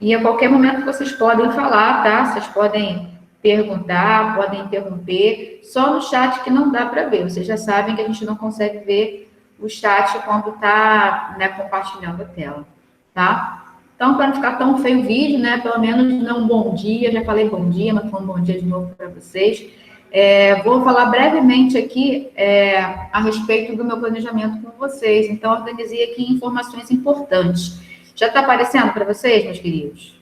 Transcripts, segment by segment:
E a qualquer momento vocês podem falar, tá? Vocês podem perguntar, podem interromper. Só no chat que não dá para ver. Vocês já sabem que a gente não consegue ver o chat quando está, né, compartilhando a tela, tá? Então, para não ficar tão feio o vídeo, né? Pelo menos não um bom dia. Já falei bom dia, mas falando bom dia de novo para vocês. Vou falar brevemente aqui a respeito do meu planejamento com vocês. Então, organizei aqui informações importantes. Já está aparecendo para vocês, meus queridos?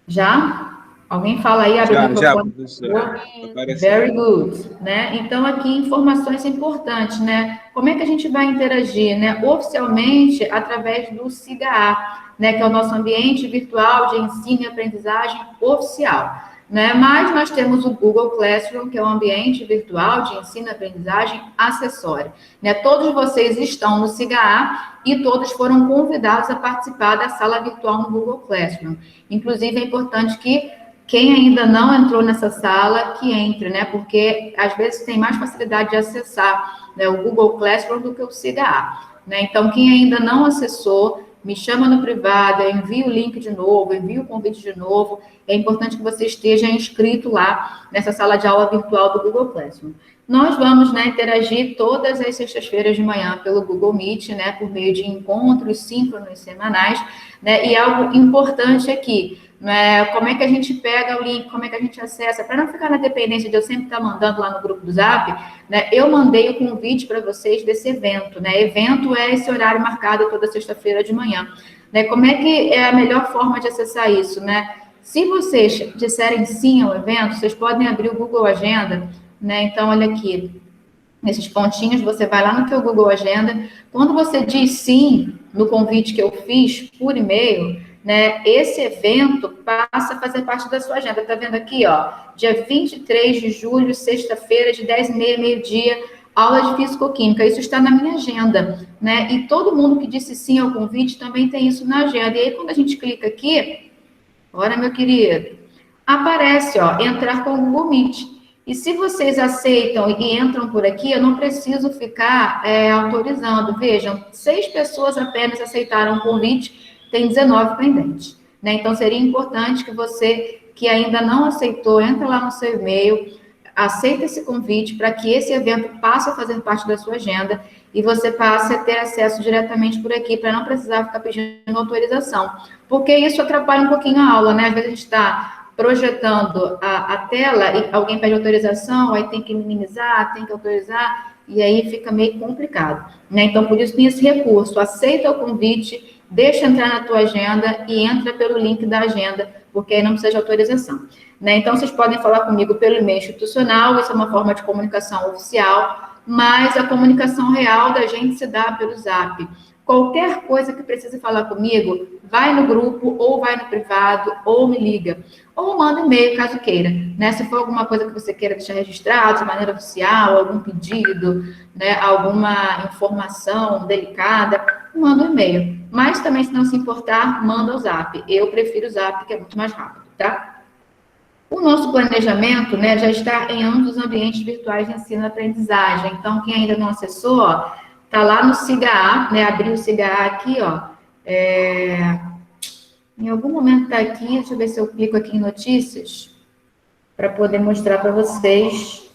Já? Alguém fala aí, abre o microfone, por favor. Very good, né? Então, aqui, informações importantes, né? Como é que a gente vai interagir, né? Oficialmente, através do SIGA, né? Que é o nosso ambiente virtual de ensino e aprendizagem oficial. Né? Mas nós temos o Google Classroom, que é um ambiente virtual de ensino e aprendizagem acessório. Né? Todos vocês estão no SIGA e todos foram convidados a participar da sala virtual no Google Classroom. Inclusive, é importante que quem ainda não entrou nessa sala, que entre, né? Porque, às vezes, tem mais facilidade de acessar, né, o Google Classroom do que o SIGA. Né? Então, quem ainda não acessou, me chama no privado, eu envio o link de novo, envio o convite de novo. É importante que você esteja inscrito lá nessa sala de aula virtual do Google Classroom. Nós vamos, né, interagir todas as sextas-feiras de manhã pelo Google Meet, né, por meio de encontros síncronos semanais, né, e algo importante aqui, né, como é que a gente pega o link, como é que a gente acessa, para não ficar na dependência de eu sempre estar mandando lá no grupo do Zap, né, eu mandei o convite para vocês desse evento, né, evento é esse horário marcado toda sexta-feira de manhã, né, como é que é a melhor forma de acessar isso, né, se vocês disserem sim ao evento, vocês podem abrir o Google Agenda, né? Então, olha aqui, nesses pontinhos, você vai lá no teu Google Agenda. Quando você diz sim no convite que eu fiz por e-mail, né? Esse evento passa a fazer parte da sua agenda. Tá vendo aqui, ó? Dia 23 de julho, sexta-feira, de 10h30, meio-dia, aula de Físico-Química. Isso está na minha agenda, né? E todo mundo que disse sim ao convite também tem isso na agenda. E aí, quando a gente clica aqui, ora, meu querido, aparece, ó, entrar com o Google Meet. E se vocês aceitam e entram por aqui, eu não preciso ficar autorizando. Vejam, 6 pessoas apenas aceitaram o convite, tem 19 pendentes. Né? Então, seria importante que você, que ainda não aceitou, entra lá no seu e-mail, aceita esse convite para que esse evento passe a fazer parte da sua agenda e você passe a ter acesso diretamente por aqui, para não precisar ficar pedindo autorização. Porque isso atrapalha um pouquinho a aula, né? Às vezes a gente está projetando a tela e alguém pede autorização, aí tem que minimizar, tem que autorizar, e aí fica meio complicado, né? Então, por isso tem esse recurso, aceita o convite, deixa entrar na tua agenda e entra pelo link da agenda, porque aí não precisa de autorização, né? Então, vocês podem falar comigo pelo e-mail institucional, isso é uma forma de comunicação oficial, mas a comunicação real da gente se dá pelo Zap. Qualquer coisa que precise falar comigo, vai no grupo, ou vai no privado, ou me liga. Ou manda e-mail, caso queira. Né? Se for alguma coisa que você queira deixar registrado de maneira oficial, algum pedido, né, alguma informação delicada, manda um e-mail. Mas também, se não se importar, manda o Zap. Eu prefiro o Zap, que é muito mais rápido, tá? O nosso planejamento, né, já está em ambos os ambientes virtuais de ensino e aprendizagem. Então, quem ainda não acessou, ó, tá lá no SIGA, né? Abri o SIGA aqui, ó. Em algum momento tá aqui, deixa eu ver se eu clico aqui em notícias, para poder mostrar para vocês,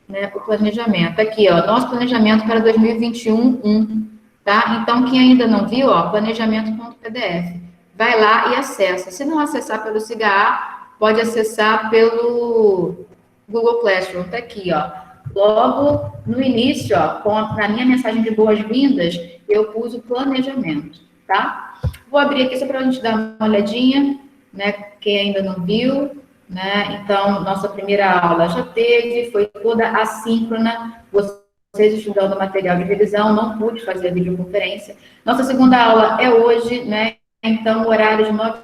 né, o planejamento. Aqui, ó, nosso planejamento para 2021, tá? Então, quem ainda não viu, ó, planejamento.pdf. Vai lá e acessa. Se não acessar pelo SIGA, pode acessar pelo Google Classroom, tá aqui, ó. Logo no início, ó, na minha mensagem de boas-vindas, eu pus o planejamento, tá? Vou abrir aqui só para a gente dar uma olhadinha, né? Quem ainda não viu, né? Então, nossa primeira aula já teve, foi toda assíncrona, vocês estudando material de revisão, não pude fazer a videoconferência. Nossa segunda aula é hoje, né? Então, o horário de 9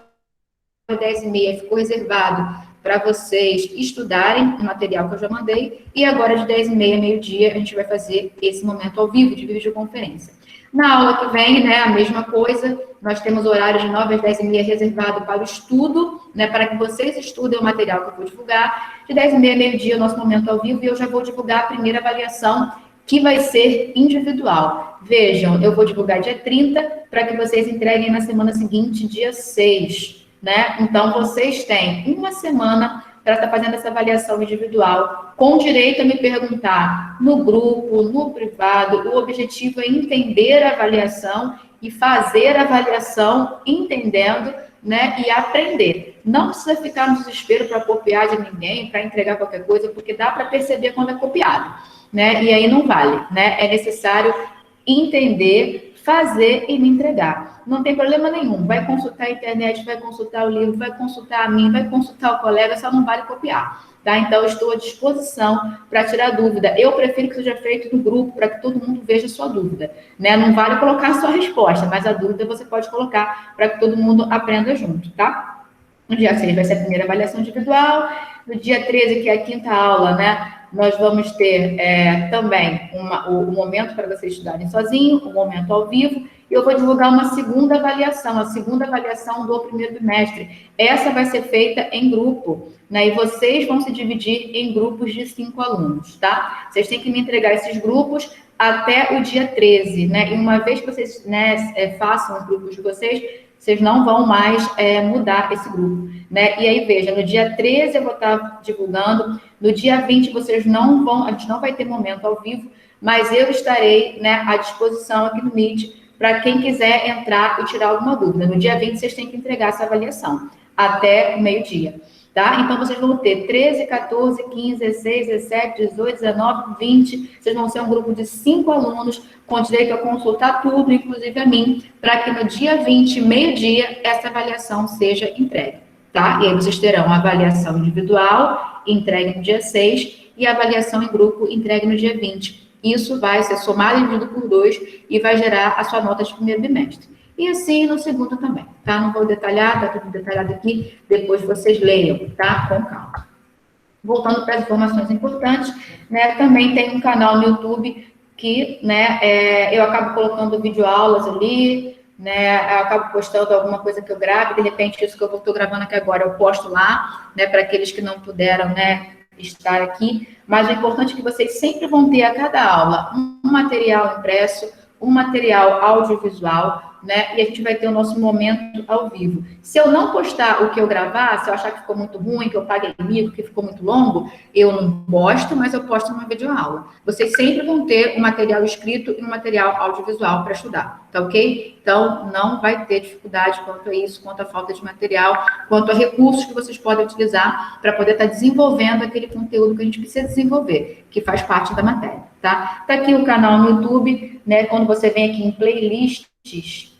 às 10h30 ficou reservado para vocês estudarem o material que eu já mandei, e agora de 10h30, meio-dia, a gente vai fazer esse momento ao vivo, de videoconferência. Na aula que vem, né, a mesma coisa, nós temos o horário de 9 às 10h30 reservado para o estudo, né, para que vocês estudem o material que eu vou divulgar. De 10h30, meio-dia, o nosso momento ao vivo, e eu já vou divulgar a primeira avaliação que vai ser individual. Vejam, eu vou divulgar dia 30 para que vocês entreguem na semana seguinte, dia 6, né? Então, vocês têm uma semana para estar fazendo essa avaliação individual, com direito a me perguntar no grupo, no privado. O objetivo é entender a avaliação e fazer a avaliação entendendo, né, e aprender. Não precisa ficar no desespero para copiar de ninguém, para entregar qualquer coisa, porque dá para perceber quando é copiado, né? E aí não vale, né? É necessário entender, fazer e me entregar. Não tem problema nenhum. Vai consultar a internet, vai consultar o livro, vai consultar a mim, vai consultar o colega, só não vale copiar. Tá? Então, eu estou à disposição para tirar dúvida. Eu prefiro que seja feito no grupo, para que todo mundo veja a sua dúvida. Né? Não vale colocar a sua resposta, mas a dúvida você pode colocar para que todo mundo aprenda junto, tá? No dia 6 vai ser a primeira avaliação individual. No dia 13, que é a quinta aula, né? Nós vamos ter também o momento para vocês estudarem sozinho, o momento ao vivo, e eu vou divulgar uma segunda avaliação, a segunda avaliação do primeiro bimestre. Essa vai ser feita em grupo, né? E vocês vão se dividir em grupos de 5 alunos, tá? Vocês têm que me entregar esses grupos até o dia 13, né? E uma vez que vocês, né, façam os grupos de vocês não vão mais mudar esse grupo, né? E aí, veja, no dia 13 eu vou estar divulgando, no dia 20 vocês não vão, a gente não vai ter momento ao vivo, mas eu estarei, né, à disposição aqui no Meet para quem quiser entrar e tirar alguma dúvida. No dia 20 vocês têm que entregar essa avaliação, até o meio-dia, tá? Então, vocês vão ter 13, 14, 15, 16, 17, 18, 19, 20, vocês vão ser um grupo de 5 alunos, com direito a consultar tudo, inclusive a mim, para que no dia 20, meio-dia, essa avaliação seja entregue, tá? E aí vocês terão a avaliação individual, entregue no dia 6, e a avaliação em grupo, entregue no dia 20. Isso vai ser somado e dividido por 2 e vai gerar a sua nota de primeiro bimestre. E assim no segundo também, tá? Não vou detalhar, tá tudo detalhado aqui, depois vocês leiam, tá? Com calma. Voltando para as informações importantes, né? Também tem um canal no YouTube que, né, eu acabo colocando videoaulas ali, né? Eu acabo postando alguma coisa que eu grave, de repente isso que eu estou gravando aqui agora eu posto lá, né? Para aqueles que não puderam, né, estar aqui. Mas o importante é que vocês sempre vão ter a cada aula um material impresso, um material audiovisual, né? E a gente vai ter o nosso momento ao vivo. Se eu não postar o que eu gravar, se eu achar que ficou muito ruim, que eu paguei mico, que ficou muito longo, eu não posto, mas eu posto uma videoaula. Vocês sempre vão ter um material escrito e um material audiovisual para estudar, tá ok? Então, não vai ter dificuldade quanto a isso, quanto à falta de material, quanto a recursos que vocês podem utilizar para poder estar desenvolvendo aquele conteúdo que a gente precisa desenvolver, que faz parte da matéria, tá? Tá aqui o canal no YouTube, né? Quando você vem aqui em playlists,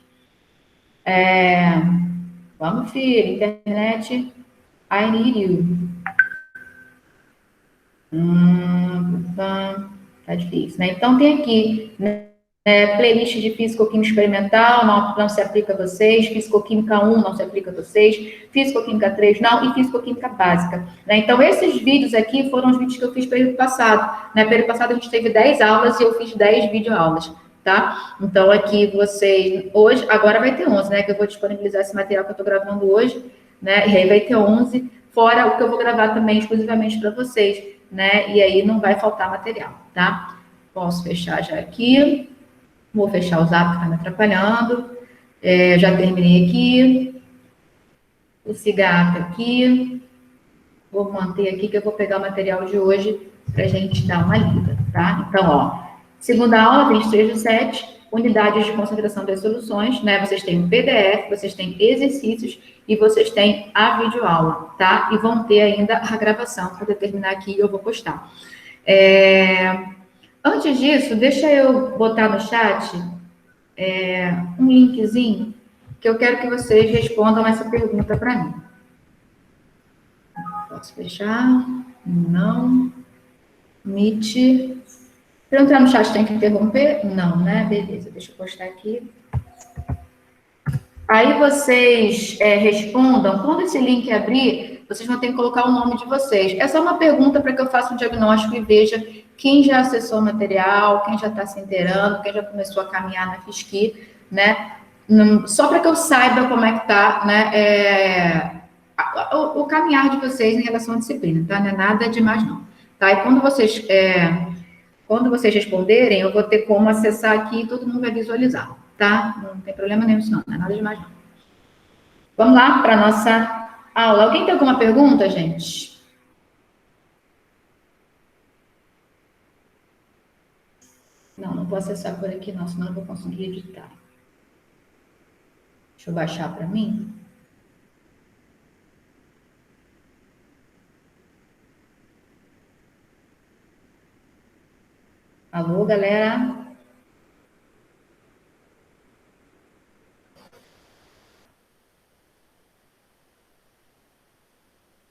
vamos, filho, internet, I need you. Tá difícil, né? Então, tem aqui, né, playlist de Físico-Química Experimental, não se aplica a vocês, Físico-Química 1 não se aplica a vocês, Físico-Química 3 não, e Físico-Química Básica, né? Então, esses vídeos aqui foram os vídeos que eu fiz período passado, né? Período passado a gente teve 10 aulas e eu fiz 10 videoaulas. Tá? Então, aqui vocês, hoje, agora vai ter 11, né? Que eu vou disponibilizar esse material que eu tô gravando hoje, né? E aí vai ter 11, fora o que eu vou gravar também exclusivamente para vocês, né? E aí não vai faltar material, tá? Posso fechar já aqui. Vou fechar o zap que tá me atrapalhando. Já terminei aqui. O cigarro aqui. Vou manter aqui que eu vou pegar o material de hoje pra gente dar uma lida, tá? Então, ó. Segunda aula, 23 de 7, unidades de concentração das soluções, né? Vocês têm o PDF, vocês têm exercícios e vocês têm a videoaula, tá? E vão ter ainda a gravação, para terminar aqui eu vou postar. Antes disso, deixa eu botar no chat um linkzinho que eu quero que vocês respondam essa pergunta para mim. Posso fechar? Não. Meet. Para entrar no chat tem que interromper? Não, né? Beleza, deixa eu postar aqui. Aí vocês respondam. Quando esse link abrir, vocês vão ter que colocar o nome de vocês. É só uma pergunta para que eu faça um diagnóstico e veja quem já acessou o material, quem já está se inteirando, quem já começou a caminhar na FISC, né? Só para que eu saiba como é que está, né? O caminhar de vocês em relação à disciplina, tá? Não é nada demais, não. Tá? E quando vocês Quando vocês responderem, eu vou ter como acessar aqui e todo mundo vai visualizar, tá? Não tem problema nenhum, não é nada demais, não. Vamos lá para a nossa aula. Alguém tem alguma pergunta, gente? Não vou acessar por aqui, não, senão eu vou conseguir editar. Deixa eu baixar para mim. Alô, galera?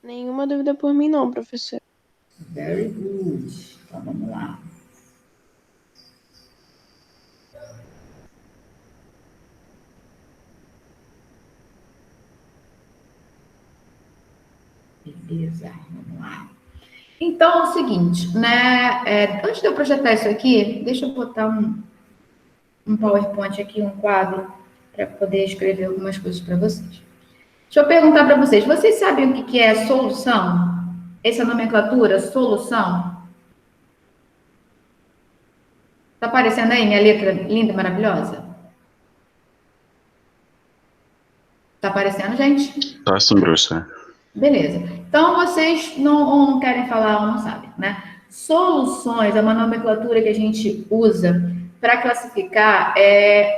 Nenhuma dúvida por mim, não, professor. Very good. Então, vamos lá. Beleza, vamos lá. Então, é o seguinte, né? Antes de eu projetar isso aqui, deixa eu botar um PowerPoint aqui, um quadro, para poder escrever algumas coisas para vocês. Deixa eu perguntar para vocês, vocês sabem o que é solução? Essa nomenclatura, solução? Tá aparecendo aí minha letra linda e maravilhosa? Tá aparecendo, gente? Tá sim, professor. Beleza. Então, vocês não querem falar ou não sabem, né? Soluções é uma nomenclatura que a gente usa para classificar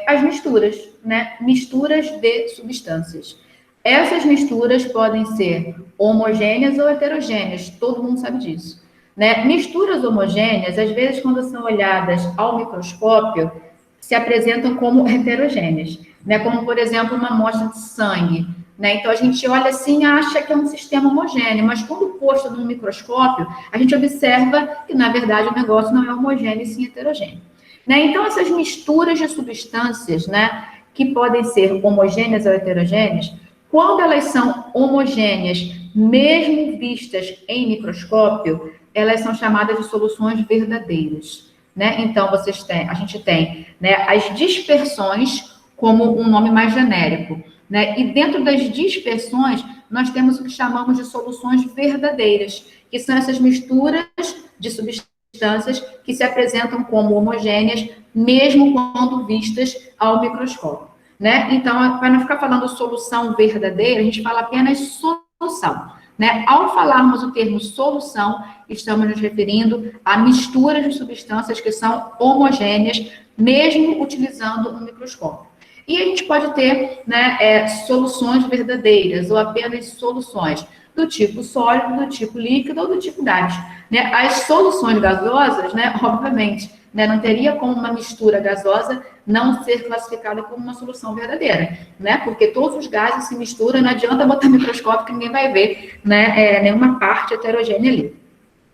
as misturas, né? Misturas de substâncias. Essas misturas podem ser homogêneas ou heterogêneas, todo mundo sabe disso, né? Misturas homogêneas, às vezes, quando são olhadas ao microscópio, se apresentam como heterogêneas, né? Como, por exemplo, uma amostra de sangue, né? Então, a gente olha assim e acha que é um sistema homogêneo, mas quando posto num microscópio, a gente observa que, na verdade, o negócio não é homogêneo e sim heterogêneo. Né? Então, essas misturas de substâncias, né, que podem ser homogêneas ou heterogêneas, quando elas são homogêneas, mesmo vistas em microscópio, elas são chamadas de soluções verdadeiras. Né? Então, a gente tem, né, as dispersões como um nome mais genérico. Né? E dentro das dispersões, nós temos o que chamamos de soluções verdadeiras, que são essas misturas de substâncias que se apresentam como homogêneas, mesmo quando vistas ao microscópio. Né? Então, para não ficar falando solução verdadeira, a gente fala apenas solução. Né? Ao falarmos o termo solução, estamos nos referindo a misturas de substâncias que são homogêneas, mesmo utilizando um microscópio. E a gente pode ter, né, soluções verdadeiras ou apenas soluções do tipo sólido, do tipo líquido ou do tipo gás. Né? As soluções gasosas, né, obviamente, né, não teria como uma mistura gasosa não ser classificada como uma solução verdadeira, né? Porque todos os gases se misturam, não adianta botar microscópio que ninguém vai ver, né, nenhuma parte heterogênea ali.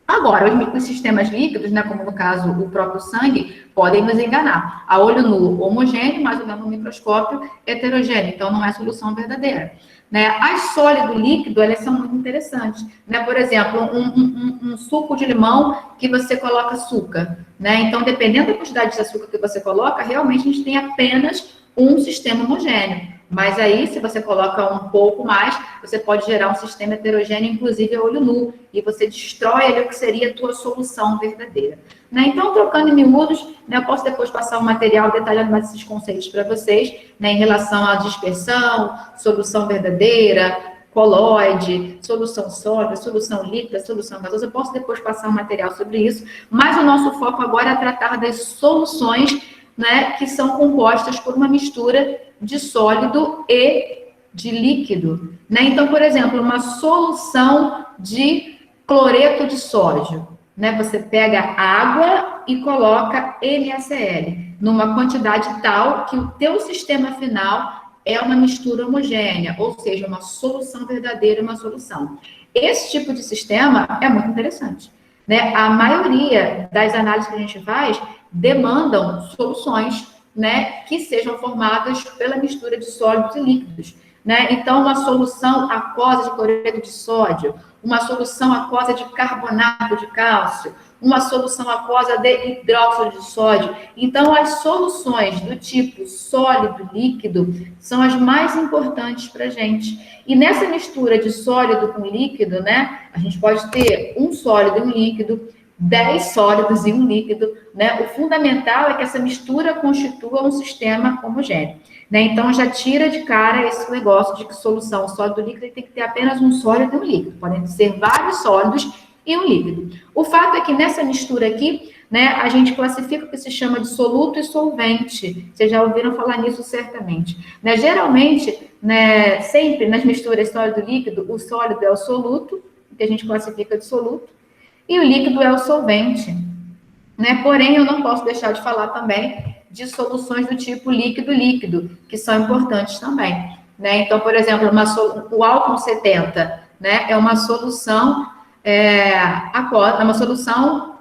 Agora, os sistemas líquidos, né, como no caso o próprio sangue, podem nos enganar. A olho nu homogêneo, mas olhando no microscópio heterogêneo, então não é solução verdadeira. Né? As sólido e líquido, elas são muito interessantes. Né? Por exemplo, um suco de limão que você coloca açúcar. Né? Então, dependendo da quantidade de açúcar que você coloca, realmente a gente tem apenas um sistema homogêneo. Mas aí, se você coloca um pouco mais, você pode gerar um sistema heterogêneo, inclusive a olho nu, e você destrói ali o que seria a tua solução verdadeira. Né? Então, trocando em miúdos, né, eu posso depois passar um material detalhando mais esses conceitos para vocês, né, em relação à dispersão, solução verdadeira, coloide, solução sólida, solução líquida, solução gasosa. Eu posso depois passar um material sobre isso, mas o nosso foco agora é tratar das soluções, né, que são compostas por uma mistura de sólido e de líquido. Né? Então, por exemplo, uma solução de cloreto de sódio. Né? Você pega água e coloca NaCl numa quantidade tal que o teu sistema final é uma mistura homogênea, ou seja, uma solução verdadeira, uma solução. Esse tipo de sistema é muito interessante. Né? A maioria das análises que a gente faz demandam soluções, né, que sejam formadas pela mistura de sólidos e líquidos. Né? Então, uma solução aquosa de cloreto de sódio, uma solução aquosa de carbonato de cálcio, uma solução aquosa de hidróxido de sódio. Então, as soluções do tipo sólido, líquido, são as mais importantes para a gente. E nessa mistura de sólido com líquido, né, a gente pode ter um sólido e um líquido, 10 sólidos e um líquido, né? O fundamental é que essa mistura constitua um sistema homogêneo, né? Então, já tira de cara esse negócio de que solução sólido-líquido tem que ter apenas um sólido e um líquido. Podem ser vários sólidos e um líquido. O fato é que nessa mistura aqui, né, a gente classifica o que se chama de soluto e solvente. Vocês já ouviram falar nisso certamente. Né? Geralmente, né, sempre nas misturas sólido-líquido, o sólido é o soluto, que a gente classifica de soluto, e o líquido é o solvente. Né? Porém, eu não posso deixar de falar também de soluções do tipo líquido-líquido, que são importantes também. Né? Então, por exemplo, o álcool 70, né, é uma solução, uma solução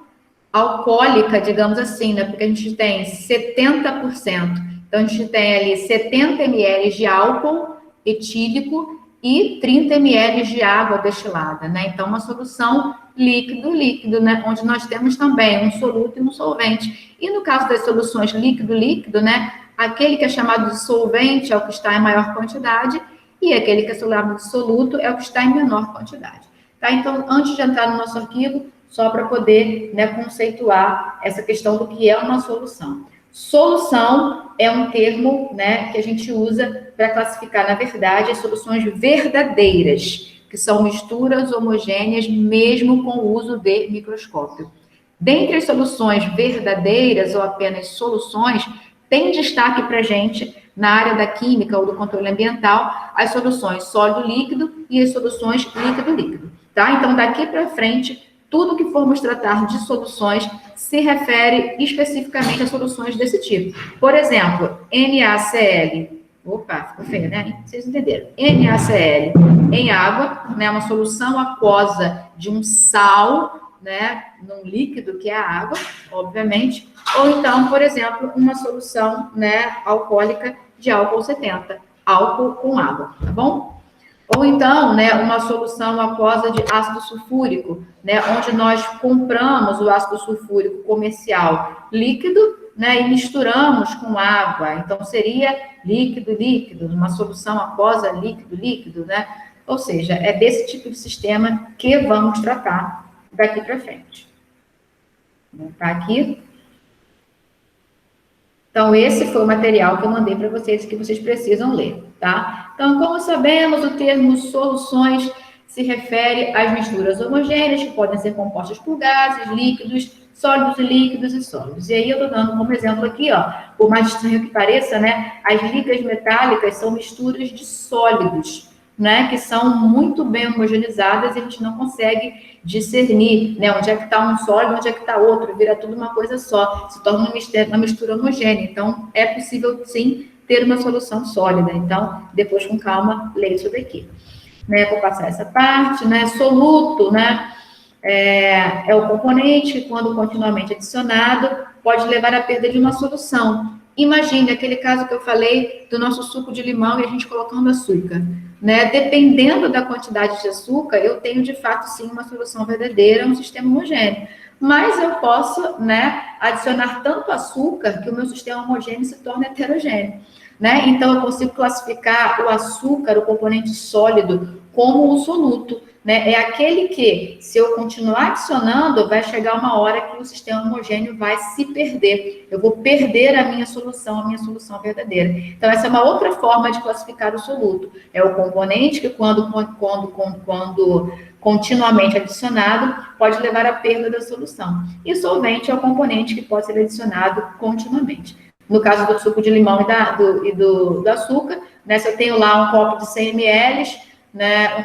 alcoólica, digamos assim, né? Porque a gente tem 70%. Então, a gente tem ali 70 ml de álcool etílico e 30 ml de água destilada, né? Então, uma solução líquido-líquido, né? Onde nós temos também um soluto e um solvente. E no caso das soluções líquido-líquido, né? Aquele que é chamado de solvente é o que está em maior quantidade e aquele que é chamado de soluto é o que está em menor quantidade. Tá? Então, antes de entrar no nosso arquivo, só para poder, né, conceituar essa questão do que é uma solução. Solução é um termo, né, que a gente usa para classificar, na verdade, as soluções verdadeiras, que são misturas homogêneas, mesmo com o uso de microscópio. Dentre as soluções verdadeiras ou apenas soluções, tem destaque para a gente, na área da química ou do controle ambiental, as soluções sólido-líquido e as soluções líquido-líquido. Tá? Então, daqui para frente, tudo que formos tratar de soluções se refere especificamente a soluções desse tipo. Por exemplo, NaCl. Opa, ficou feio, né? Vocês entenderam. NaCl em água, né? Uma solução aquosa de um sal, né? Num líquido, que é a água, obviamente. Ou então, por exemplo, uma solução, né, alcoólica de álcool 70. Álcool com água, tá bom? Ou então, né, uma solução aquosa de ácido sulfúrico, né, onde nós compramos o ácido sulfúrico comercial líquido, né, e misturamos com água. Então, seria líquido-líquido, uma solução aquosa líquido-líquido, né? Ou seja, é desse tipo de sistema que vamos tratar daqui para frente. Vou botar aqui. Então, esse foi o material que eu mandei para vocês, que vocês precisam ler, tá? Então, como sabemos, o termo soluções se refere às misturas homogêneas, que podem ser compostas por gases, líquidos, sólidos e líquidos e sólidos. E aí eu estou dando como exemplo aqui, ó, por mais estranho que pareça, né? As ligas metálicas são misturas de sólidos, né? Que são muito bem homogeneizadas e a gente não consegue discernir, né, onde é que está um sólido, onde é que está outro, vira tudo uma coisa só, se torna uma mistura homogênea. Então, é possível, sim, ter uma solução sólida. Então, depois, com calma, leia isso daqui. Né, vou passar essa parte, né, soluto, né, é o componente que, quando continuamente adicionado, pode levar à perda de uma solução. Imagine aquele caso que eu falei do nosso suco de limão e a gente colocando açúcar. Né? Dependendo da quantidade de açúcar, eu tenho, de fato, sim, uma solução verdadeira, um sistema homogêneo. Mas eu posso, né, adicionar tanto açúcar que o meu sistema homogêneo se torna heterogêneo. Né? Então, eu consigo classificar o açúcar, o componente sólido, como o soluto. Né? É aquele que, se eu continuar adicionando, vai chegar uma hora que o sistema homogêneo vai se perder. Eu vou perder a minha solução verdadeira. Então, essa é uma outra forma de classificar o soluto. É o componente que, quando continuamente adicionado, pode levar à perda da solução. E solvente é o componente que pode ser adicionado continuamente. No caso do suco de limão e do açúcar, né, se eu tenho lá um copo de 100 ml, né, um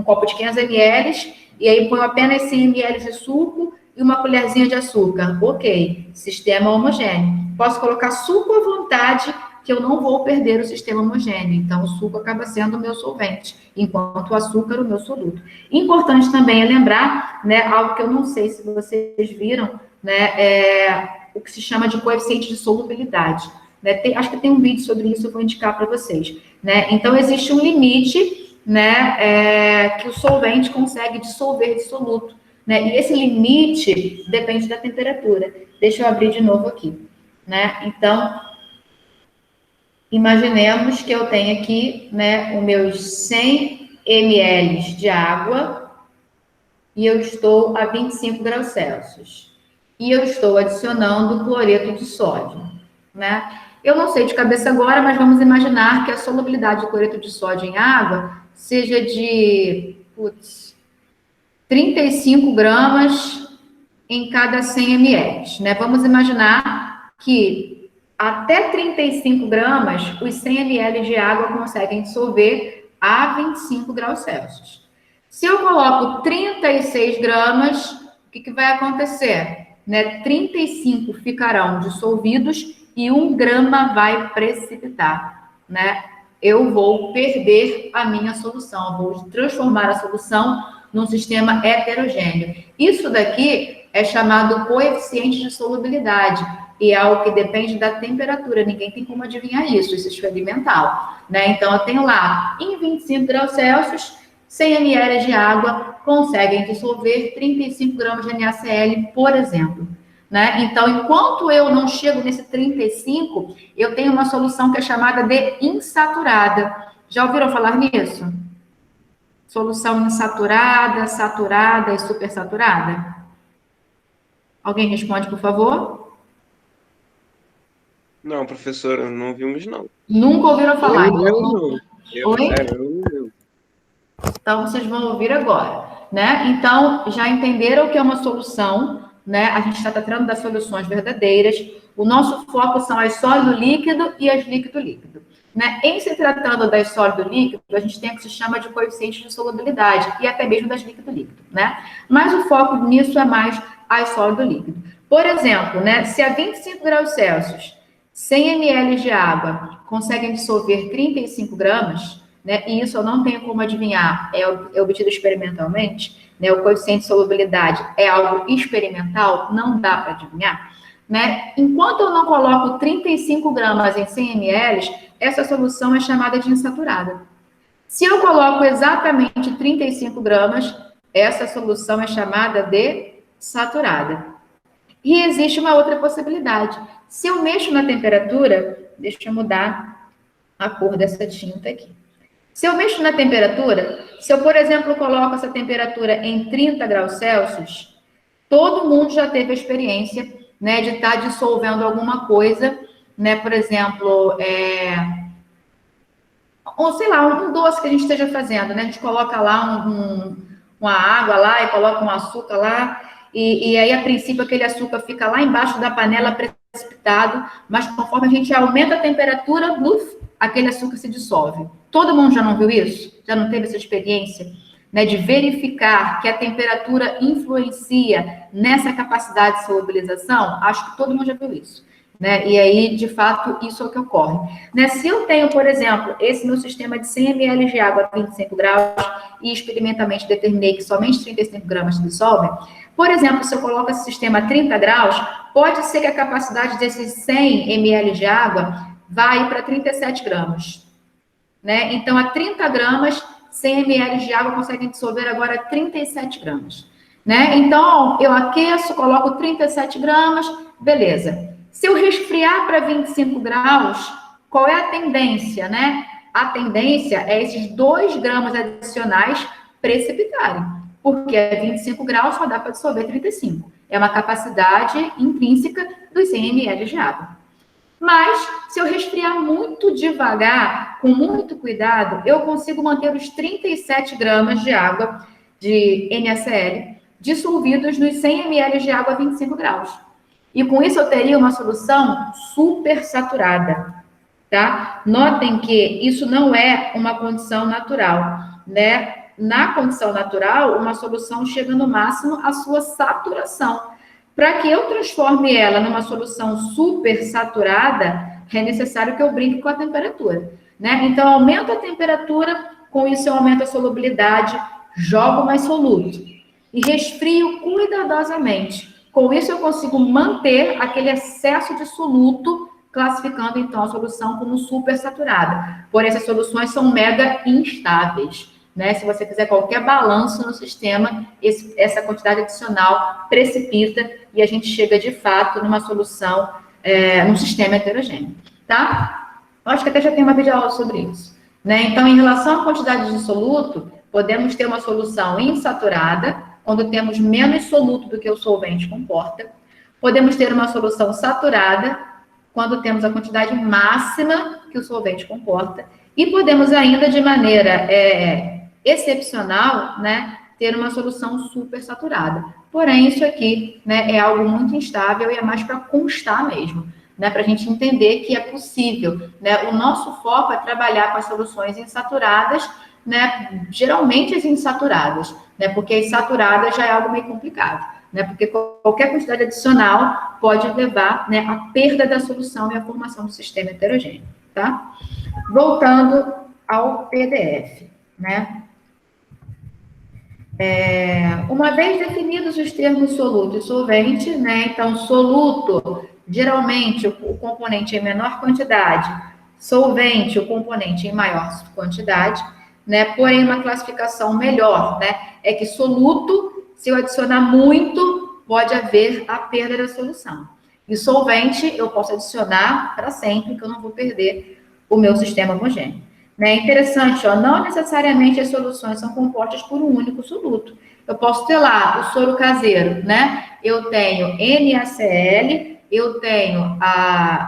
copo de 500 ml, e aí ponho apenas 100 ml de suco e uma colherzinha de açúcar. Ok, sistema homogêneo. Posso colocar suco à vontade, que eu não vou perder o sistema homogêneo. Então, o suco acaba sendo o meu solvente, enquanto o açúcar o meu soluto. Importante também é lembrar, né, algo que eu não sei se vocês viram, né, o que se chama de coeficiente de solubilidade. Né? Acho que tem um vídeo sobre isso, eu vou indicar para vocês. Né? Então, existe um limite, né, que o solvente consegue dissolver dissoluto. Né? E esse limite depende da temperatura. Deixa eu abrir de novo aqui. Né? Então, imaginemos que eu tenho aqui, né, os meus 100 ml de água, e eu estou a 25 graus Celsius. E eu estou adicionando cloreto de sódio, né? Eu não sei de cabeça agora, mas vamos imaginar que a solubilidade de cloreto de sódio em água seja de 35 gramas em cada 100 ml, né? Vamos imaginar que até 35 gramas, os 100 ml de água conseguem dissolver a 25 graus Celsius. Se eu coloco 36 gramas, o que vai acontecer? Né? 35 ficarão dissolvidos e 1 grama vai precipitar, né? Eu vou perder a minha solução, vou transformar a solução num sistema heterogêneo. Isso daqui é chamado coeficiente de solubilidade, e é algo que depende da temperatura, ninguém tem como adivinhar isso é experimental, né? Então, eu tenho lá, em 25 graus Celsius, 100 ml de água conseguem dissolver 35 gramas de NaCl, por exemplo. Né? Então, enquanto eu não chego nesse 35, eu tenho uma solução que é chamada de insaturada. Já ouviram falar nisso? Solução insaturada, saturada e supersaturada? Alguém responde, por favor? Não, professora, não ouvimos, não. Nunca ouviram falar? Não. Oi? Então, vocês vão ouvir agora, né? Então, já entenderam o que é uma solução, né? A gente está tratando das soluções verdadeiras. O nosso foco são as sólido-líquido e as líquido-líquido. Né? Em se tratando das sólido-líquido, a gente tem o que se chama de coeficiente de solubilidade e até mesmo das líquido-líquido, né? Mas o foco nisso é mais as sólido-líquido. Por exemplo, né? Se a 25 graus Celsius, 100 ml de água conseguem dissolver 35 gramas, né? E isso eu não tenho como adivinhar, é obtido experimentalmente, né? O coeficiente de solubilidade é algo experimental, não dá para adivinhar, né? Enquanto eu não coloco 35 gramas em 100 ml, essa solução é chamada de insaturada. Se eu coloco exatamente 35 gramas, essa solução é chamada de saturada. E existe uma outra possibilidade. Se eu mexo na temperatura, deixa eu mudar a cor dessa tinta aqui. Se eu mexo na temperatura, se eu, por exemplo, coloco essa temperatura em 30 graus Celsius, todo mundo já teve a experiência, né, de estar dissolvendo alguma coisa, né, por exemplo, ou sei lá, um doce que a gente esteja fazendo, né, a gente coloca lá uma água lá e coloca um açúcar lá, e aí, a princípio, aquele açúcar fica lá embaixo da panela precipitado, mas conforme a gente aumenta a temperatura, aquele açúcar se dissolve. Todo mundo já não viu isso? Já não teve essa experiência? Né, de verificar que a temperatura influencia nessa capacidade de solubilização? Acho que todo mundo já viu isso. Né? E aí, de fato, isso é o que ocorre. Né? Se eu tenho, por exemplo, esse meu sistema de 100 ml de água a 25 graus e experimentalmente determinei que somente 35 gramas se dissolvem, por exemplo, se eu coloco esse sistema a 30 graus, pode ser que a capacidade desses 100 ml de água vá para 37 gramas. Né? Então, a 30 gramas, 100 ml de água conseguem dissolver agora 37 gramas. Né? Então, eu aqueço, coloco 37 gramas, beleza. Se eu resfriar para 25 graus, qual é a tendência, né? A tendência é esses 2 gramas adicionais precipitarem, porque a 25 graus só dá para dissolver 35. É uma capacidade intrínseca dos 100 ml de água. Mas, se eu resfriar muito devagar, com muito cuidado, eu consigo manter os 37 gramas de água de NaCl dissolvidos nos 100 ml de água a 25 graus. E com isso eu teria uma solução super saturada, tá? Notem que isso não é uma condição natural, né? Na condição natural, uma solução chega no máximo à sua saturação. Para que eu transforme ela numa solução super saturada, é necessário que eu brinque com a temperatura, né? Então, aumento a temperatura, com isso eu aumento a solubilidade, jogo mais soluto e resfrio cuidadosamente. Com isso, eu consigo manter aquele excesso de soluto, classificando, então, a solução como supersaturada. Porém, essas soluções são mega instáveis, né? Se você fizer qualquer balanço no sistema, essa quantidade adicional precipita e a gente chega, de fato, numa solução, num sistema heterogêneo, tá? Eu acho que até já tem uma videoaula sobre isso, né? Então, em relação à quantidade de soluto, podemos ter uma solução insaturada, quando temos menos soluto do que o solvente comporta. Podemos ter uma solução saturada, quando temos a quantidade máxima que o solvente comporta. E podemos ainda, de maneira excepcional, né, ter uma solução supersaturada. Porém, isso aqui, né, é algo muito instável e é mais para constar mesmo, né, para a gente entender que é possível, né? O nosso foco é trabalhar com as soluções insaturadas, né, geralmente as insaturadas, né, porque as saturadas já é algo meio complicado, né, porque qualquer quantidade adicional pode levar, né, à perda da solução e à formação do sistema heterogêneo, tá? Voltando ao PDF, né? Uma vez definidos os termos soluto e solvente, né? Então, soluto, geralmente, o componente em menor quantidade, solvente, o componente em maior quantidade, né? Porém, uma classificação melhor, né? É que soluto, se eu adicionar muito, pode haver a perda da solução. E solvente, eu posso adicionar para sempre, que eu não vou perder o meu sistema homogêneo. Né? Interessante, ó, não necessariamente as soluções são compostas por um único soluto. Eu posso ter lá o soro caseiro, né? Eu tenho NaCl, eu tenho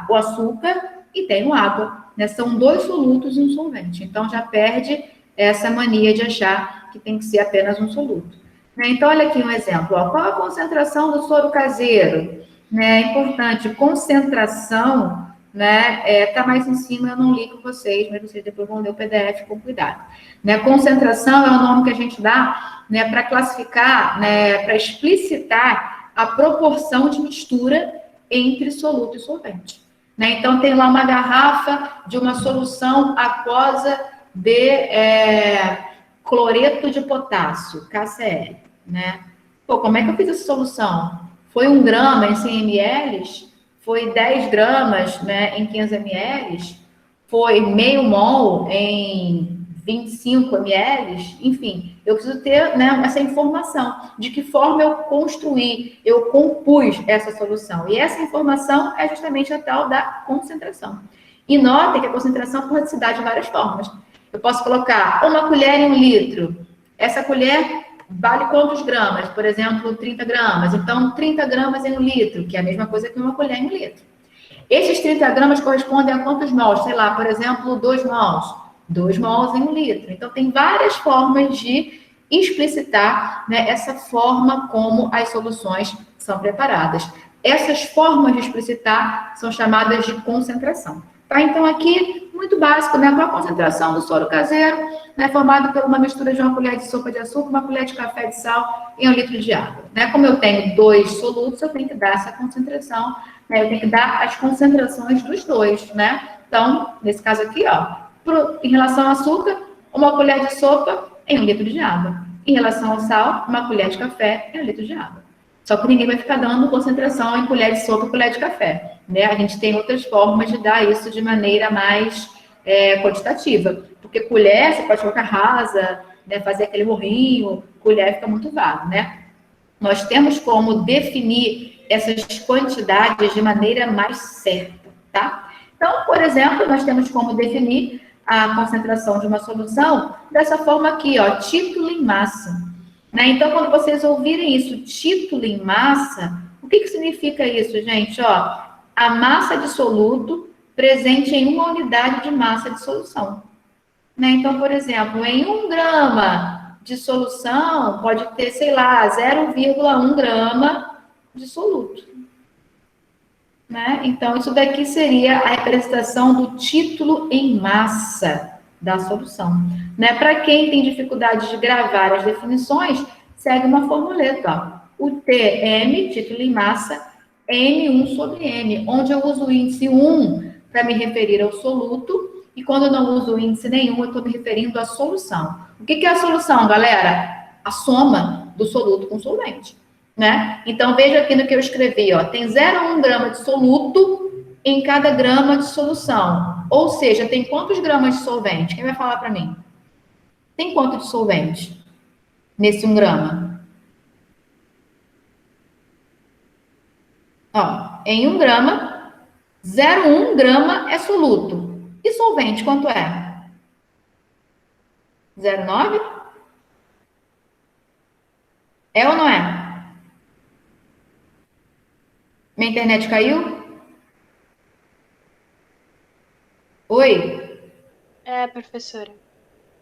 o açúcar e tenho água. Né? São 2 solutos e um solvente. Então, já perde essa mania de achar que tem que ser apenas um soluto. Né? Então, olha aqui um exemplo. Ó. Qual a concentração do soro caseiro? Né? É importante, concentração... Né, tá mais em cima, eu não li com vocês, mas vocês depois vão ler o PDF com cuidado. Né, concentração é o nome que a gente dá, né, para classificar, né, para explicitar a proporção de mistura entre soluto e solvente. Né, então, tem lá uma garrafa de uma solução aquosa de cloreto de potássio, KCl. Né? Pô, como é que eu fiz essa solução? Foi 1 grama em 100 ml? Foi 10 gramas, né, em 15 ml, foi meio mol em 25 ml, enfim, eu preciso ter, né, essa informação de que forma eu construí, eu compus essa solução. E essa informação é justamente a tal da concentração. E notem que a concentração pode se dar de várias formas. Eu posso colocar uma colher em 1 litro. Essa colher vale quantos gramas? Por exemplo, 30 gramas. Então, 30 gramas em 1 litro, que é a mesma coisa que uma colher em 1 litro. Esses 30 gramas correspondem a quantos mols? Sei lá, por exemplo, 2 mols. 2 mols em 1 litro. Então, tem várias formas de explicitar, né, essa forma como as soluções são preparadas. Essas formas de explicitar são chamadas de concentração. Tá? Então, aqui, muito básico, né? Qual a concentração do soro caseiro, né, formado por uma mistura de 1 colher de sopa de açúcar, 1 colher de café de sal e 1 litro de água. Né? Como eu tenho 2 solutos, eu tenho que dar essa concentração, né? Eu tenho que dar as concentrações dos 2, né? Então, nesse caso aqui, ó, em relação ao açúcar, 1 colher de sopa em 1 litro de água. Em relação ao sal, 1 colher de café em 1 litro de água. Só que ninguém vai ficar dando concentração em colher de sopa e colher de café. Né? A gente tem outras formas de dar isso de maneira mais quantitativa. Porque colher, você pode colocar rasa, né? Fazer aquele morrinho, colher fica muito vago, né? Nós temos como definir essas quantidades de maneira mais certa, tá? Então, por exemplo, nós temos como definir a concentração de uma solução dessa forma aqui, ó, título em massa. Né? Então, quando vocês ouvirem isso, título em massa, o que significa isso, gente? Ó, a massa de soluto presente em 1 unidade de massa de solução. Né? Então, por exemplo, em 1 grama de solução, pode ter, sei lá, 0,1 grama de soluto. Né? Então, isso daqui seria a representação do título em massa da solução. Né? Para quem tem dificuldade de gravar as definições, segue uma formuleta. Ó. O TM, título em massa, M1 sobre M, onde eu uso o índice 1 para me referir ao soluto, e quando eu não uso índice nenhum, eu estou me referindo à solução. O que é a solução, galera? A soma do soluto com o solvente. Né? Então, veja aqui no que eu escrevi, ó, tem 0,1 grama de soluto em cada grama de solução. Ou seja, tem quantos gramas de solvente? Quem vai falar para mim? Tem quanto de solvente nesse 1 grama? Ó, em 1 grama, 0,1 grama é soluto. E solvente, quanto é? 0,9? É ou não é? Minha internet caiu? Oi? É, professora.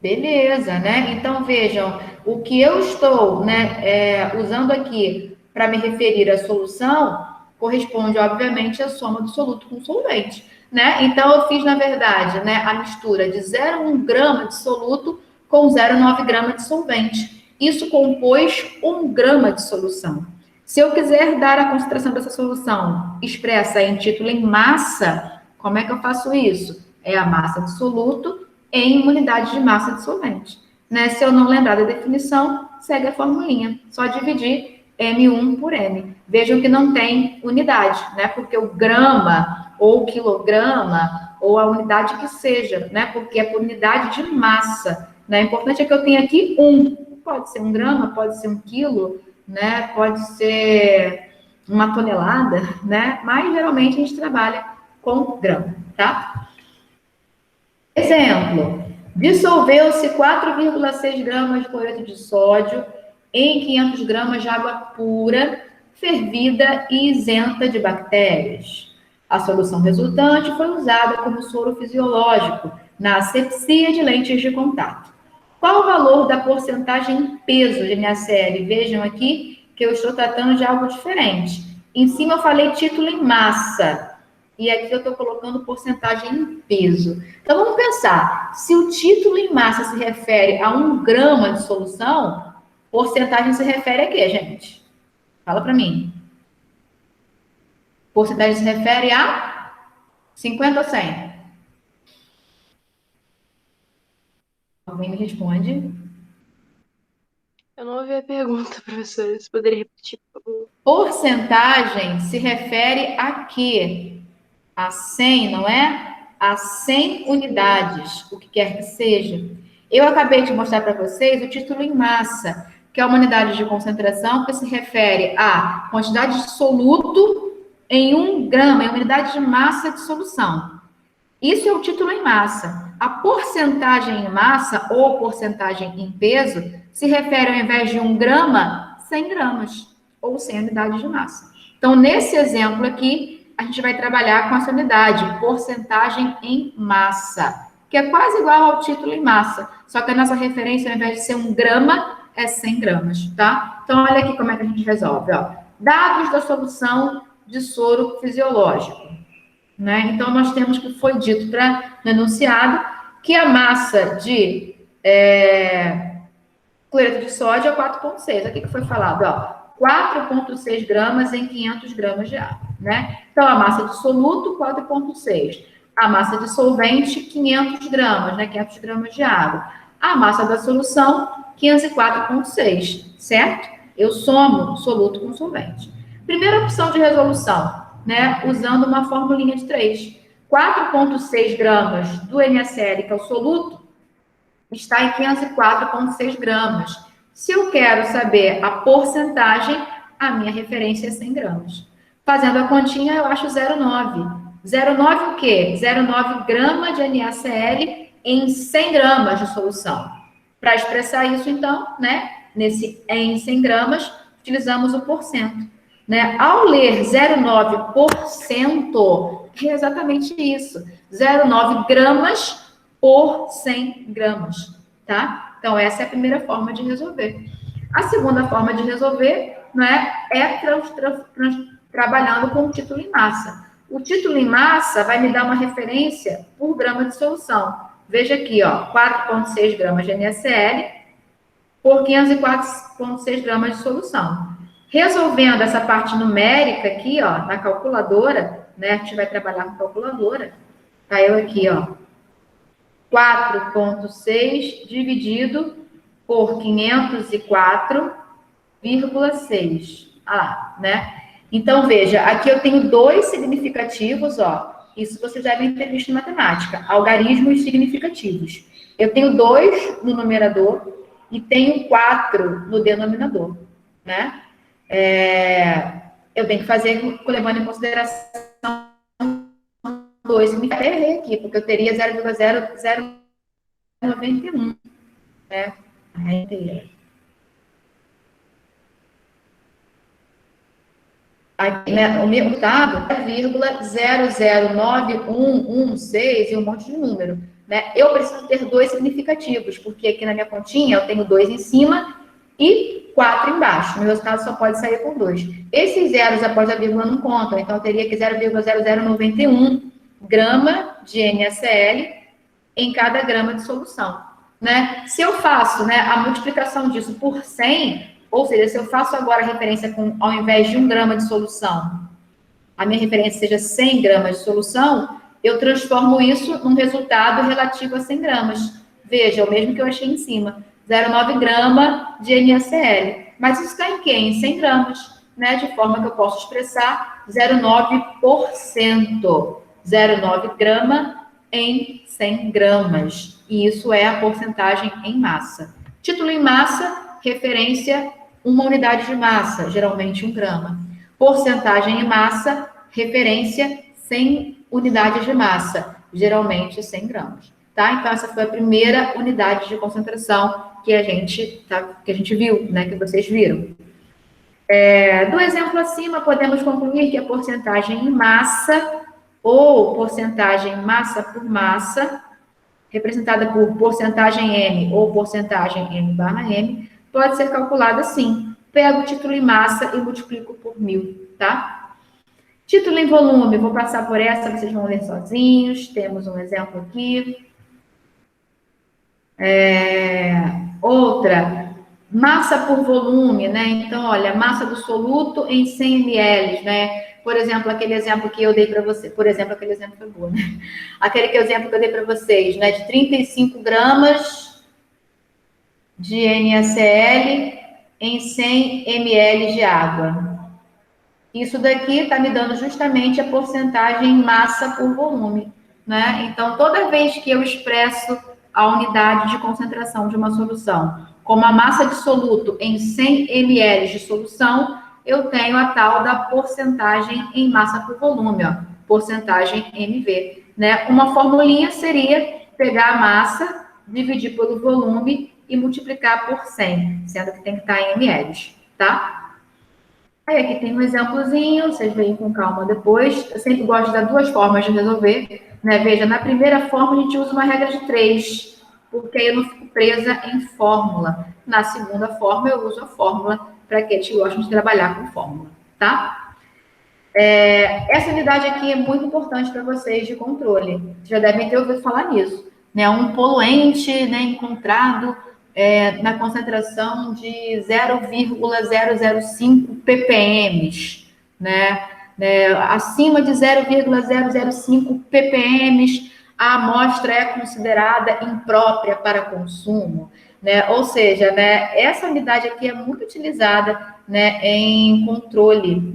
Beleza, né? Então vejam, o que eu estou, né, usando aqui para me referir à solução corresponde, obviamente, à soma do soluto com solvente, né? Então eu fiz, na verdade, né, a mistura de 0,1 grama de soluto com 0,9 grama de solvente. Isso compôs 1 grama de solução. Se eu quiser dar a concentração dessa solução expressa em título em massa, como é que eu faço isso? É a massa de soluto em unidade de massa de solvente. Né? Se eu não lembrar da definição, segue a formulinha. Só dividir M1 por M. Vejam que não tem unidade, né? Porque o grama, ou o quilograma, ou a unidade que seja, né? Porque é por unidade de massa. Né? O importante é que eu tenha aqui 1. Pode ser 1 grama, pode ser 1 quilo, né? Pode ser uma tonelada, né? Mas geralmente a gente trabalha com grama, tá? Exemplo, dissolveu-se 4,6 gramas de cloreto de sódio em 500 gramas de água pura, fervida e isenta de bactérias. A solução resultante foi usada como soro fisiológico na asepsia de lentes de contato. Qual o valor da porcentagem em peso de NaCl? Vejam aqui que eu estou tratando de algo diferente. Em cima eu falei título em massa. E aqui eu estou colocando porcentagem em peso. Então, vamos pensar. Se o título em massa se refere a 1 grama de solução, porcentagem se refere a quê, gente? Fala para mim. Porcentagem se refere a 50 ou 100? Alguém me responde. Eu não ouvi a pergunta, professora. Você poderia repetir, por favor? Porcentagem se refere a quê? A 100, não é? A 100 unidades, o que quer que seja. Eu acabei de mostrar para vocês o título em massa, que é uma unidade de concentração que se refere à quantidade de soluto em 1 grama, em unidade de massa de solução. Isso é o título em massa. A porcentagem em massa ou porcentagem em peso se refere, ao invés de 1 grama, 100 gramas, ou 100 unidades de massa. Então, nesse exemplo aqui, a gente vai trabalhar com essa unidade, porcentagem em massa, que é quase igual ao título em massa, só que a nossa referência, ao invés de ser 1 grama, é 100 gramas, tá? Então, olha aqui como é que a gente resolve, ó. Dados da solução de soro fisiológico. Né? Então, nós temos que foi dito no enunciado que a massa de cloreto de sódio é 4,6. Aqui que foi falado, ó, 4,6 gramas em 500 gramas de água, né? Então, a massa de soluto, 4,6. A massa de solvente, 500 gramas, né? 500 gramas de água. A massa da solução, 504,6, certo? Eu somo soluto com solvente. Primeira opção de resolução, né? Usando uma formulinha de 3. 4,6 gramas do NaCl, que é o soluto, está em 504,6 gramas. Se eu quero saber a porcentagem, a minha referência é 100 gramas. Fazendo a continha, eu acho 0,9. 0,9 o quê? 0,9 grama de NaCl em 100 gramas de solução. Para expressar isso, então, né, nesse em 100 gramas, utilizamos o porcento. Né? Ao ler 0,9%, é exatamente isso. 0,9 gramas por 100 gramas, tá? Então, essa é a primeira forma de resolver. A segunda forma de resolver, né, é trabalhando com o título em massa. O título em massa vai me dar uma referência por grama de solução. Veja aqui, ó, 4,6 gramas de NaCl por 504,6 gramas de solução. Resolvendo essa parte numérica aqui, ó, na calculadora, né, a gente vai trabalhar com calculadora, tá eu aqui, ó, 4,6 dividido por 504,6. Ah lá, né? Então, veja, aqui eu tenho 2 significativos, ó. Isso vocês devem ter visto em matemática. Algarismos significativos. Eu tenho 2 no numerador e tenho 4 no denominador, né? Eu tenho que fazer levando em consideração 2, me errei aqui, porque eu teria 0,0091, né? Aqui, né, o meu resultado é 0,009116 e um monte de número. Né? Eu preciso ter 2 significativos, porque aqui na minha continha eu tenho 2 em cima e 4 embaixo. Meu resultado só pode sair com 2. Esses zeros após a vírgula não contam, então eu teria que 0,0091 grama de NaCl em cada grama de solução. Né? Se eu faço, né, a multiplicação disso por 100, ou seja, se eu faço agora a referência com, ao invés de 1 grama de solução, a minha referência seja 100 gramas de solução, eu transformo isso num resultado relativo a 100 gramas. Veja, o mesmo que eu achei em cima, 0,9 grama de NaCl. Mas isso está em quê? Em 100 gramas, né? De forma que eu posso expressar 0,9%. 0,9 grama em 100 gramas. E isso é a porcentagem em massa. Título em massa, referência, uma unidade de massa, geralmente 1 grama. Porcentagem em massa, referência, 100 unidades de massa, geralmente 100 gramas. Tá? Então, essa foi a primeira unidade de concentração que a gente viu, né? Que vocês viram. Do exemplo acima, podemos concluir que a porcentagem em massa ou porcentagem massa por massa, representada por porcentagem M ou porcentagem M/M, pode ser calculada assim. Pego o título em massa e multiplico por 1000, tá? Título em volume, vou passar por essa, vocês vão ler sozinhos. Temos um exemplo aqui. Outra, massa por volume, né? Então, olha, massa do soluto em 100 ml, né? Por exemplo, aquele exemplo que eu dei para você. Por exemplo, aquele exemplo foi bom, né? Exemplo que eu dei para vocês, né? De 35 gramas de NaCl em 100 ml de água. Isso daqui está me dando justamente a porcentagem em massa por volume, né? Então, toda vez que eu expresso a unidade de concentração de uma solução como a massa de soluto em 100 ml de solução, eu tenho a tal da porcentagem em massa por volume, ó, porcentagem MV, né? Uma formulinha seria pegar a massa, dividir pelo volume e multiplicar por 100, sendo que tem que estar em ml, tá? Aí aqui tem um exemplozinho, vocês veem com calma depois. Eu sempre gosto de dar 2 formas de resolver, né? Veja, na primeira forma a gente usa uma regra de 3, porque aí eu não fico presa em fórmula. Na segunda forma eu uso a fórmula para aqueles que gostam de trabalhar com fórmula, tá? Essa unidade aqui é muito importante para vocês de controle. Vocês já devem ter ouvido falar nisso, né? Um poluente, né, encontrado na concentração de 0,005 ppm, né? Acima de 0,005 ppm, a amostra é considerada imprópria para consumo, né? Ou seja, né, essa unidade aqui é muito utilizada, né, em controle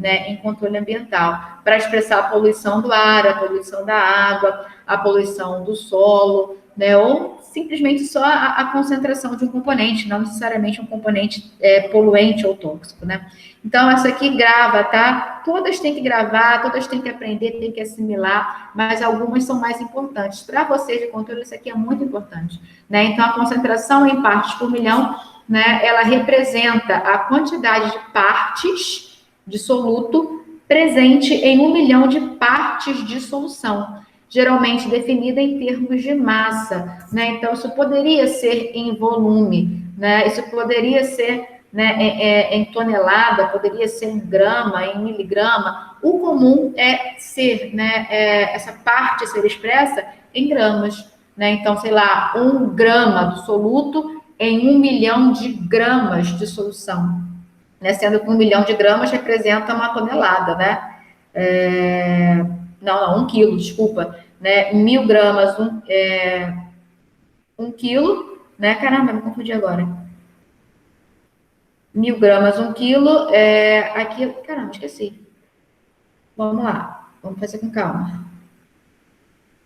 ambiental, para expressar a poluição do ar, a poluição da água, a poluição do solo, né, ou simplesmente só a concentração de um componente, não necessariamente um componente poluente ou tóxico, né? Então, essa aqui grava, tá? Todas têm que gravar, todas têm que aprender, têm que assimilar, mas algumas são mais importantes. Para vocês de controle, isso aqui é muito importante, né? Então, a concentração em partes por milhão, né, ela representa a quantidade de partes de soluto presente em 1 milhão de partes de solução, geralmente definida em termos de massa, né? Então, isso poderia ser em volume, né? Isso poderia ser, né, em tonelada, poderia ser em grama, em miligrama. O comum é ser, né, essa parte ser expressa em gramas, né? Então, sei lá, 1 grama do soluto em 1 milhão de gramas de solução, né? Sendo que 1 milhão de gramas representa uma tonelada, né? Não, 1 quilo, desculpa, né? 1000 gramas, 1 quilo, né? Caramba, me confundi agora. 1000 gramas, 1 quilo, aqui, caramba, esqueci. Vamos lá, vamos fazer com calma.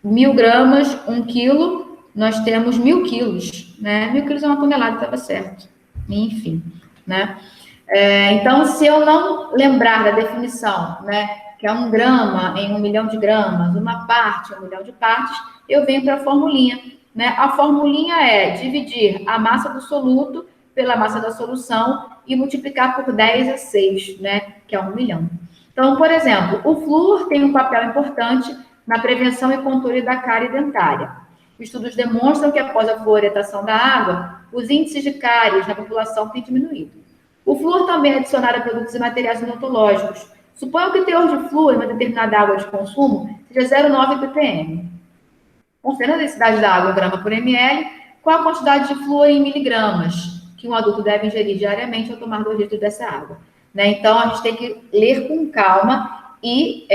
1000 gramas, 1 quilo, nós temos 1000 quilos, né? 1000 quilos é uma tonelada, estava certo. Enfim, né? Então, se eu não lembrar da definição, né, que é 1 grama em 1 milhão de gramas, uma parte em 1 milhão de partes, eu venho para a formulinha, né? A formulinha é dividir a massa do soluto pela massa da solução e multiplicar por 10 a 6, né, que é 1 milhão. Então, por exemplo, o flúor tem um papel importante na prevenção e controle da cárie dentária. Estudos demonstram que após a fluoretação da água, os índices de cáries na população têm diminuído. O flúor também é adicionado a produtos e materiais odontológicos. Suponha que o teor de flúor em uma determinada água de consumo seja 0,9 ppm. Considerando a densidade da água em grama por ml, qual a quantidade de flúor em miligramas que um adulto deve ingerir diariamente ao tomar 2 litros dessa água? Né? Então, a gente tem que ler com calma e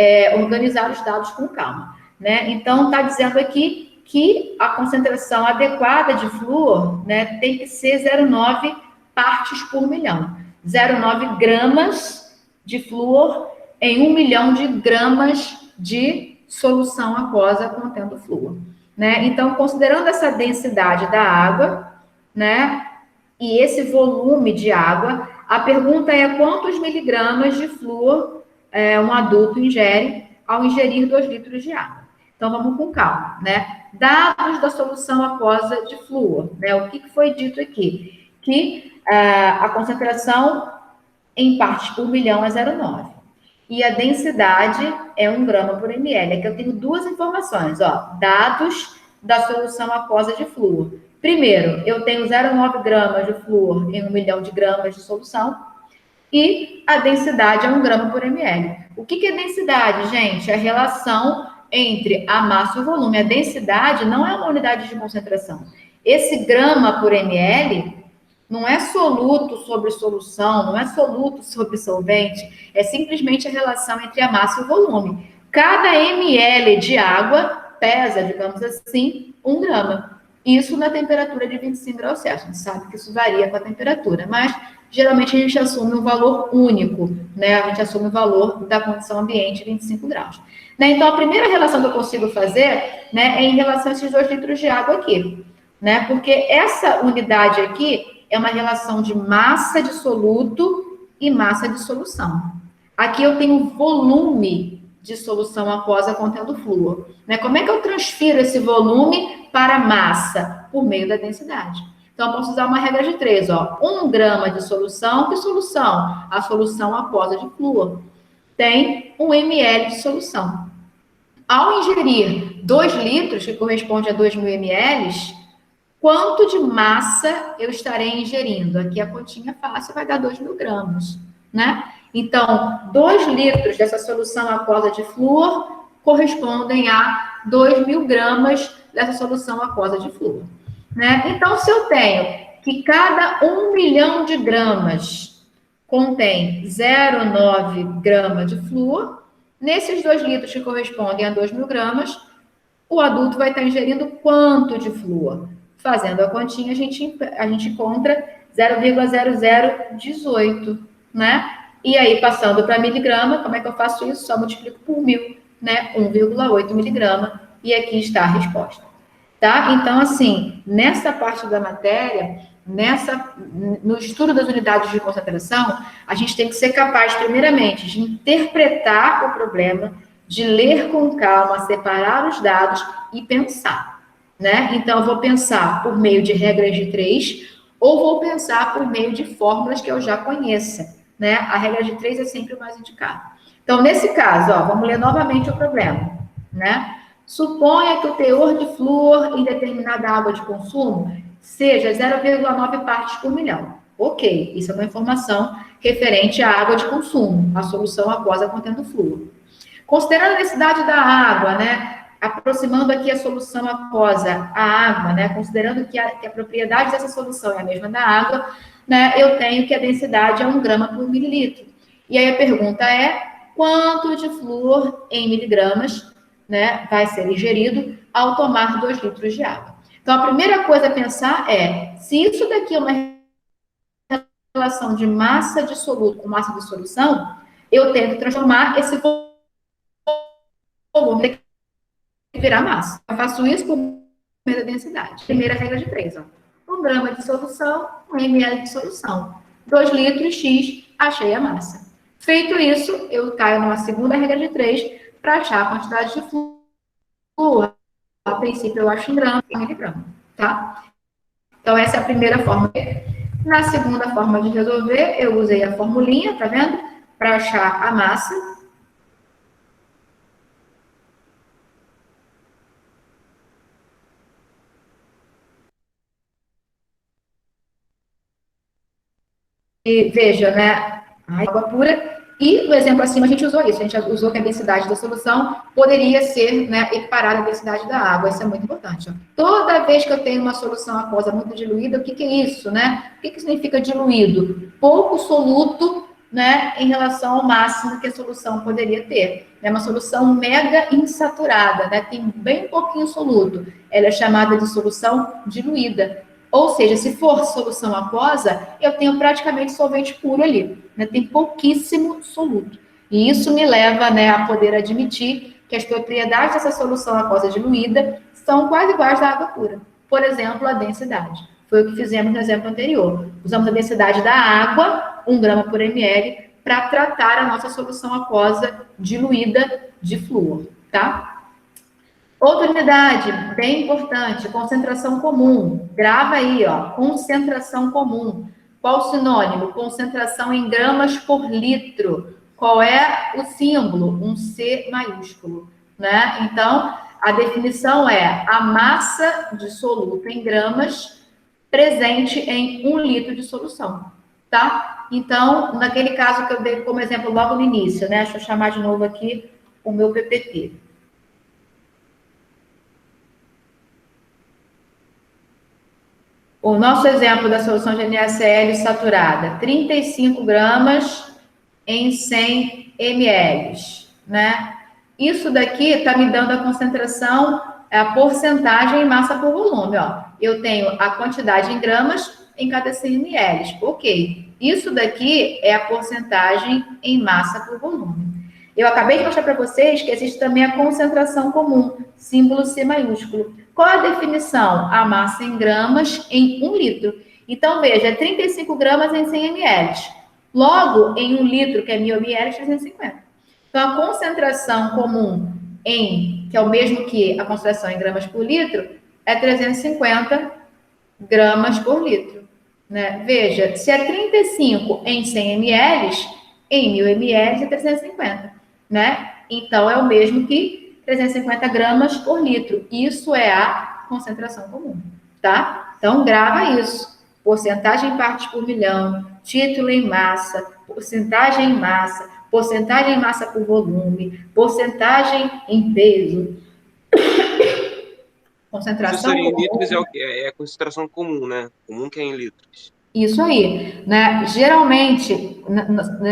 organizar os dados com calma. Né? Então, está dizendo aqui que a concentração adequada de flúor, né, tem que ser 0,9 partes por milhão. 0,9 gramas de flúor em 1 milhão de gramas de solução aquosa contendo flúor. Né? Então, considerando essa densidade da água, né, e esse volume de água, a pergunta é quantos miligramas de flúor um adulto ingere ao ingerir 2 litros de água. Então, vamos com calma, né? Dados da solução aquosa de flúor, né? O que foi dito aqui? Que a concentração em partes por milhão é 0,9. E a densidade é 1 grama por ml. Aqui eu tenho 2 informações, ó. Dados da solução aquosa de flúor. Primeiro, eu tenho 0,9 gramas de flúor em 1 milhão de gramas de solução. E a densidade é 1 grama por ml. O que é densidade, gente? É a relação entre a massa e o volume. A densidade não é uma unidade de concentração. Esse grama por ml não é soluto sobre solução, não é soluto sobre solvente, é simplesmente a relação entre a massa e o volume. Cada ml de água pesa, digamos assim, 1 grama. Isso na temperatura de 25 graus Celsius. A gente sabe que isso varia com a temperatura, mas geralmente a gente assume um valor único, né? A gente assume o valor da condição ambiente, 25 graus. Né? Então, a primeira relação que eu consigo fazer, né, é em relação a esses 2 litros de água aqui, né? Porque essa unidade aqui é uma relação de massa de soluto e massa de solução. Aqui eu tenho volume de solução aquosa contendo flúor. Né? Como é que eu transfiro esse volume para a massa? Por meio da densidade. Então, eu posso usar uma regra de 3, ó. 1 grama de solução, que solução? A solução aquosa de flúor. Tem 1 ml de solução. Ao ingerir 2 litros, que corresponde a 2.000 ml, quanto de massa eu estarei ingerindo? Aqui a continha fácil vai dar 2.000 gramas, né? Então, 2 litros dessa solução aquosa de flúor correspondem a 2.000 gramas dessa solução aquosa de flúor, né? Então, se eu tenho que cada 1 milhão de gramas contém 0,9 grama de flúor, nesses 2 litros que correspondem a 2.000 gramas, o adulto vai estar ingerindo quanto de flúor? Fazendo a continha, a gente encontra 0,0018, né? E aí, passando para miligrama, como é que eu faço isso? Só multiplico por 1.000, né? 1,8 miligrama, e aqui está a resposta. Tá? Então, assim, nessa parte da matéria, no estudo das unidades de concentração, a gente tem que ser capaz, primeiramente, de interpretar o problema, de ler com calma, separar os dados e pensar. Né? Então, eu vou pensar por meio de regras de 3 ou vou pensar por meio de fórmulas que eu já conheça. Né? A regra de 3 é sempre o mais indicado. Então, nesse caso, ó, vamos ler novamente o problema. Né? Suponha que o teor de flúor em determinada água de consumo seja 0,9 partes por milhão. Ok, isso é uma informação referente à água de consumo, a solução aquosa contendo flúor. Considerando a densidade da água, né? Aproximando aqui a solução aquosa à água, né? Considerando que a propriedade dessa solução é a mesma da água, né? Eu tenho que a densidade é 1 grama por mililitro. E aí a pergunta é, quanto de flúor em miligramas, né, vai ser ingerido ao tomar 2 litros de água? Então, a primeira coisa a pensar é, se isso daqui é uma relação de massa de soluto com massa de solução, eu tenho que transformar esse volume que virar massa. Eu faço isso por meio da densidade. Primeira regra de 3, ó. 1 grama de solução, 1 ml de solução. 2 litros X, achei a massa. Feito isso, eu caio numa segunda regra de 3 para achar a quantidade de flúor. A princípio, eu acho em grama e miligrama, tá? Então, essa é a primeira forma. Na segunda forma de resolver, eu usei a formulinha, tá vendo? Para achar a massa, E veja, né, a água pura, e no exemplo acima a gente usou isso, a gente usou que a densidade da solução poderia ser, né, equiparada à densidade da água, isso é muito importante. Ó. Toda vez que eu tenho uma solução aquosa muito diluída, o que, que é isso, né? O que, que significa diluído? Pouco soluto, né, em relação ao máximo que a solução poderia ter. É uma solução mega insaturada, né, tem bem pouquinho soluto, ela é chamada de solução diluída. Ou seja, se for solução aquosa, eu tenho praticamente solvente puro ali, né? Tem pouquíssimo soluto. E isso me leva, né, a poder admitir que as propriedades dessa solução aquosa diluída são quase iguais à água pura. Por exemplo, a densidade. Foi o que fizemos no exemplo anterior. Usamos a densidade da água, 1 grama por ml, para tratar a nossa solução aquosa diluída de flúor, tá? Outra unidade, bem importante, concentração comum. Grava aí, ó, concentração comum. Qual o sinônimo? Concentração em gramas por litro. Qual é o símbolo? Um C maiúsculo, né? Então, a definição é a massa de soluto em gramas presente em 1 litro de solução, tá? Então, naquele caso que eu dei como exemplo logo no início, né? Deixa eu chamar de novo aqui o meu PPT. O nosso exemplo da solução de NaCl saturada, 35 gramas em 100 ml, né? Isso daqui está me dando a concentração, a porcentagem em massa por volume, ó. Eu tenho a quantidade em gramas em cada 100 ml. Ok. Isso daqui é a porcentagem em massa por volume. Eu acabei de mostrar para vocês que existe também a concentração comum, símbolo C maiúsculo. Qual a definição? A massa em gramas em 1 litro. Então, veja, é 35 gramas em 100 ml. Logo, em 1 litro, que é 1.000 ml, é 350. Então, a concentração comum em, que é o mesmo que a concentração em gramas por litro, é 350 gramas por litro. Né? Veja, se é 35 em 100 ml, em 1.000 ml é 350. Né? Então, é o mesmo que 350 gramas por litro. Isso é a concentração comum, tá? Então, grava isso. Porcentagem em partes por milhão, título em massa, porcentagem em massa, porcentagem em massa por volume, porcentagem em peso. Concentração em litros é a concentração comum, né? Comum que é em litros. Isso aí, né? Geralmente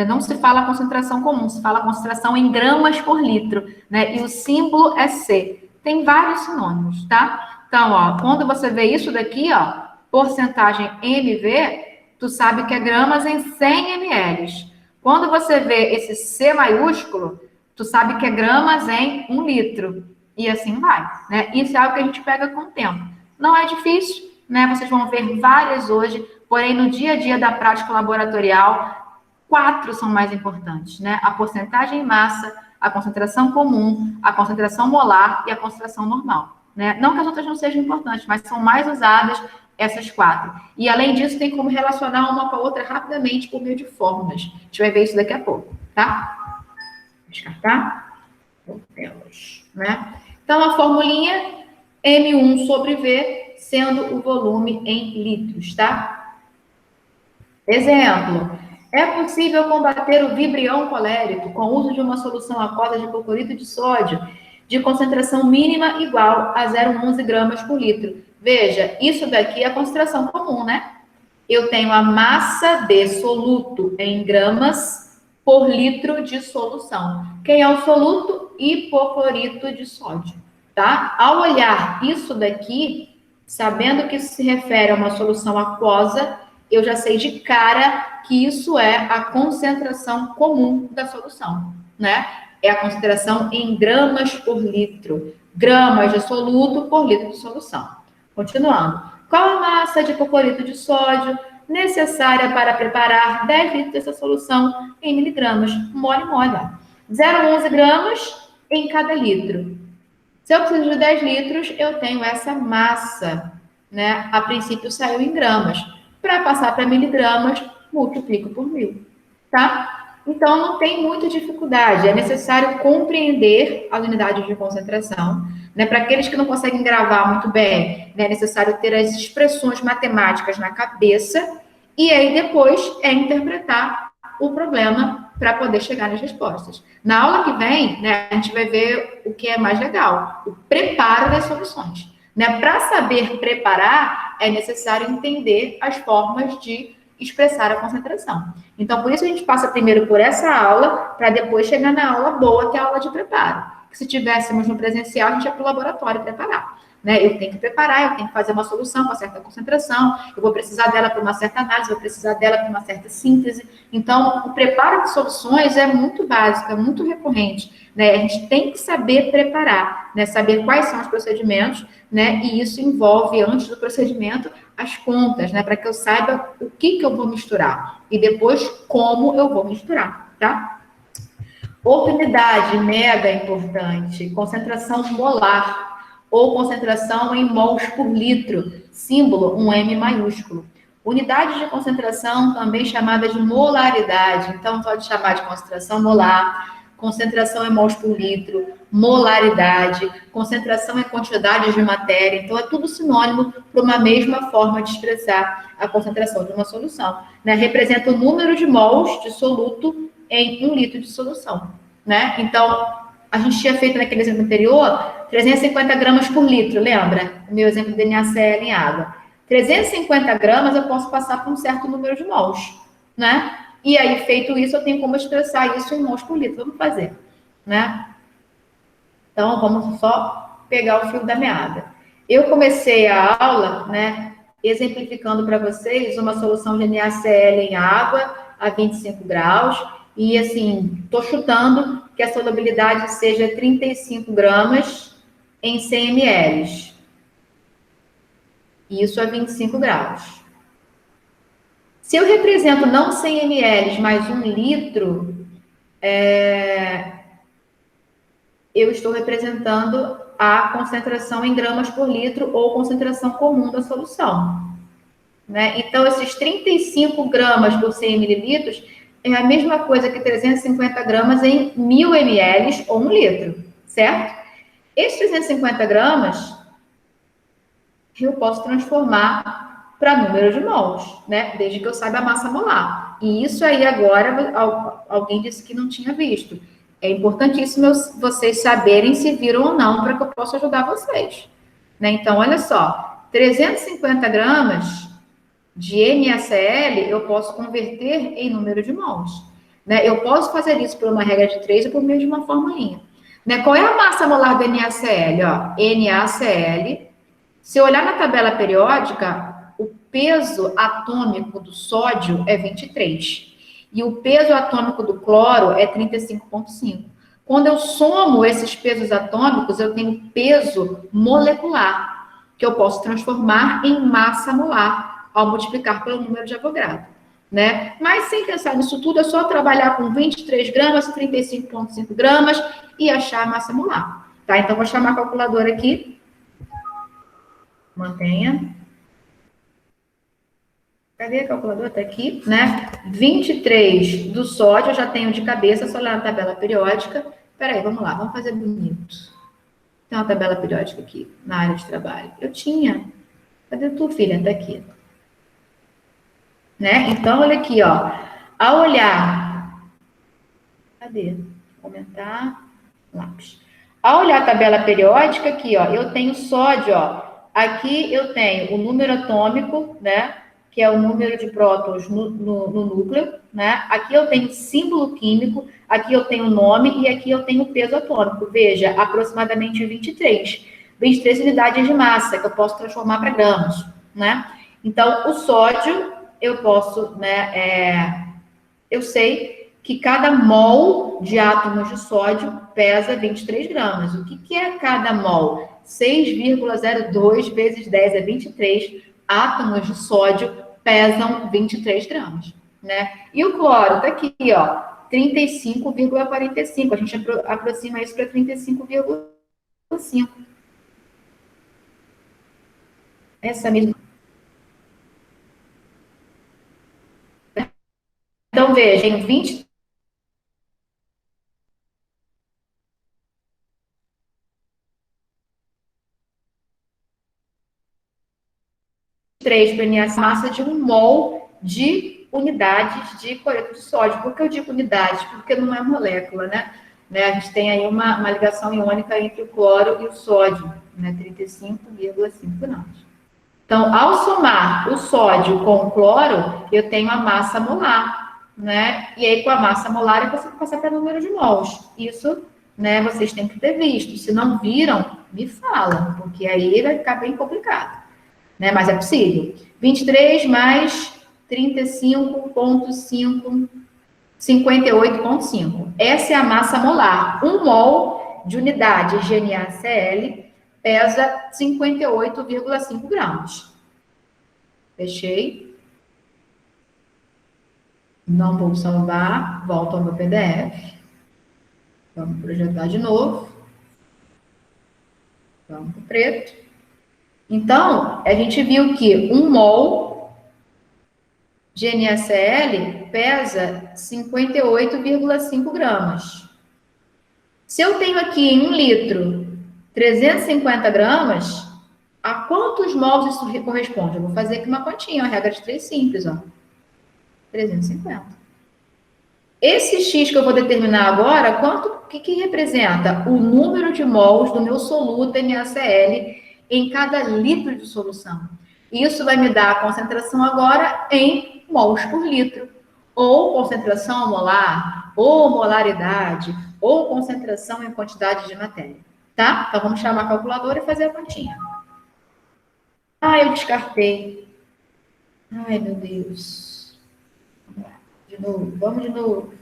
não se fala concentração comum, se fala concentração em gramas por litro, né? E o símbolo é C. Tem vários sinônimos, tá? Então, ó, quando você vê isso daqui, ó, porcentagem MV, tu sabe que é gramas em 100 ml. Quando você vê esse C maiúsculo, tu sabe que é gramas em 1 litro. E assim vai, né? Isso é algo que a gente pega com o tempo. Não é difícil, né? Vocês vão ver várias hoje. Porém, no dia a dia da prática laboratorial, 4 são mais importantes, né? A porcentagem em massa, a concentração comum, a concentração molar e a concentração normal, né? Não que as outras não sejam importantes, mas são mais usadas essas 4. E, além disso, tem como relacionar uma com a outra rapidamente por meio de fórmulas. A gente vai ver isso daqui a pouco, tá? Descartar. Voltemos, né? Então, a formulinha M1 sobre V, sendo o volume em litros, tá? Exemplo, é possível combater o vibrião colérico com o uso de uma solução aquosa de hipoclorito de sódio de concentração mínima igual a 0,11 gramas por litro. Veja, isso daqui é a concentração comum, né? Eu tenho a massa de soluto em gramas por litro de solução. Quem é o soluto? Hipoclorito de sódio, tá? Ao olhar isso daqui, sabendo que isso se refere a uma solução aquosa, eu já sei de cara que isso é a concentração comum da solução, né? É a concentração em gramas por litro. Gramas de soluto por litro de solução. Continuando. Qual a massa de hipoclorito de sódio necessária para preparar 10 litros dessa solução em miligramas? Mole. 0,11 gramas em cada litro. Se eu preciso de 10 litros, eu tenho essa massa, né? A princípio saiu em gramas. Para passar para miligramas, multiplico por 1.000, tá? Então, não tem muita dificuldade. É necessário compreender as unidades de concentração, né? Para aqueles que não conseguem gravar muito bem, né? É necessário ter as expressões matemáticas na cabeça E aí, depois, é interpretar o problema para poder chegar nas respostas. Na aula que vem, né, a gente vai ver o que é mais legal, o preparo das soluções. Né? Para saber preparar, é necessário entender as formas de expressar a concentração. Então, por isso a gente passa primeiro por essa aula, para depois chegar na aula boa, que é a aula de preparo. Que se tivéssemos no presencial, a gente ia para o laboratório preparar. Né? Eu tenho que preparar, eu tenho que fazer uma solução com uma certa concentração, eu vou precisar dela para uma certa análise, vou precisar dela para uma certa síntese. Então, o preparo de soluções é muito básico, é muito recorrente. Né? A gente tem que saber preparar, né? Saber quais são os procedimentos, né? E isso envolve, antes do procedimento, as contas, né? Para que eu saiba o que eu vou misturar e depois como eu vou misturar, tá? Outra unidade mega importante, concentração molar ou concentração em mols por litro, símbolo um M maiúsculo. Unidade de concentração também chamada de molaridade, então pode chamar de concentração molar, concentração em mols por litro, molaridade, concentração em quantidades de matéria, então é tudo sinônimo para uma mesma forma de expressar a concentração de uma solução. Né? Representa o número de mols de soluto em 1 litro de solução. Né? Então, a gente tinha feito naquele exemplo anterior 350 gramas por litro, lembra? O meu exemplo de NaCl em água. 350 gramas eu posso passar por um certo número de mols, né? E aí, feito isso, eu tenho como expressar isso em mols por litro. Vamos fazer, né? Então, vamos só pegar o fio da meada. Eu comecei a aula, né, exemplificando para vocês uma solução de NaCl em água a 25 graus. E, assim, estou chutando que a solubilidade seja 35 gramas em 100 ml. Isso a 25 graus. Se eu represento não 100 ml, mas 1 litro, eu estou representando a concentração em gramas por litro ou concentração comum da solução. Né? Então, esses 35 gramas por 100 mililitros é a mesma coisa que 350 gramas em 1.000 ml ou 1 litro, certo? Esses 350 gramas eu posso transformar para número de mols, né? Desde que eu saiba a massa molar. E isso aí agora, alguém disse que não tinha visto. É importantíssimo vocês saberem se viram ou não, para que eu possa ajudar vocês. Né? Então, olha só, 350 gramas de NaCl eu posso converter em número de mols. Né? Eu posso fazer isso por uma regra de 3 ou por meio de uma formulinha. Né? Qual é a massa molar do NaCl? Ó, NaCl. Se eu olhar na tabela periódica, o peso atômico do sódio é 23. E o peso atômico do cloro é 35,5. Quando eu somo esses pesos atômicos, eu tenho peso molecular, que eu posso transformar em massa molar, ao multiplicar pelo número de Avogadro. Né? Mas sem pensar nisso tudo, é só trabalhar com 23 gramas, 35,5 gramas e achar a massa molar. Tá? Então, vou chamar a calculadora aqui. Mantenha. Cadê a calculadora? Está aqui, né? 23 do sódio, eu já tenho de cabeça, só lá na tabela periódica. Peraí, vamos lá, vamos fazer bonito. Tem uma tabela periódica aqui, na área de trabalho. Eu tinha. Cadê tu, filha? Está aqui. Né? Então, olha aqui, ó. Ao olhar... Cadê? Aumentar. Lápis. Ao olhar a tabela periódica aqui, ó, eu tenho sódio, ó. Aqui eu tenho o número atômico, né? Que é o número de prótons no núcleo, né? Aqui eu tenho símbolo químico, aqui eu tenho nome e aqui eu tenho peso atômico. Veja, aproximadamente 23. 23 unidades de massa que eu posso transformar para gramas, né? Então, o sódio, eu posso, né? Eu sei que cada mol de átomos de sódio pesa 23 gramas. O que é cada mol? 6,02 vezes 10 é 23 átomos de sódio pesam 23 gramas, né? E o cloro está aqui, ó, 35,45. A gente aproxima isso para 35,5. Essa mesma. Então, veja, em 23 para a massa de 1 mol de unidades de cloreto de sódio. Por que eu digo unidades? Porque não é molécula, né? A gente tem aí uma ligação iônica entre o cloro e o sódio, né? 35,5 gramas. Então, ao somar o sódio com o cloro, eu tenho a massa molar, né? E aí, com a massa molar, eu consigo passar para o número de mols. Isso, né, vocês têm que ter visto. Se não viram, me falam, porque aí vai ficar bem complicado, né? Mas é possível. 23 mais 35,5, 58,5. Essa é a massa molar. 1 mol de unidade GNaCl pesa 58,5 gramas. Fechei. Não vou salvar. Volto ao meu PDF. Vamos projetar de novo. Vamos para o preto. Então, a gente viu que 1 mol de NaCl pesa 58,5 gramas. Se eu tenho aqui em 1 litro 350 gramas, a quantos mols isso corresponde? Eu vou fazer aqui uma continha, uma regra de 3 simples, ó. 350. Esse X que eu vou determinar agora, o que representa? O número de mols do meu soluto NaCl em cada litro de solução. Isso vai me dar a concentração agora em mols por litro. Ou concentração molar, ou molaridade, ou concentração em quantidade de matéria. Tá? Então, vamos chamar a calculadora e fazer a continha. Ah, eu descartei. Ai, meu Deus. Vamos lá. De novo. Vamos de novo.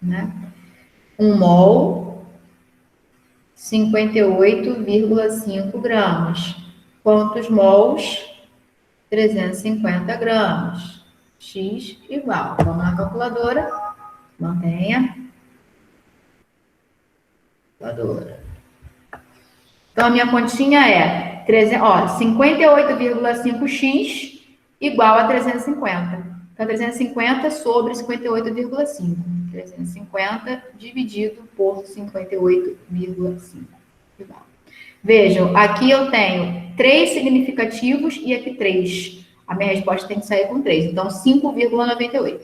Né? 1 mol, 58,5 gramas. Quantos mols? 350 gramas. X igual. Vamos na calculadora. Mantenha. Calculadora. Então, a minha continha é 58,5x igual a 350. Então, 350 sobre 58,5. 350 dividido por 58,5. Igual. Vejam, aqui eu tenho 3 significativos e aqui 3. A minha resposta tem que sair com 3. Então, 5,98.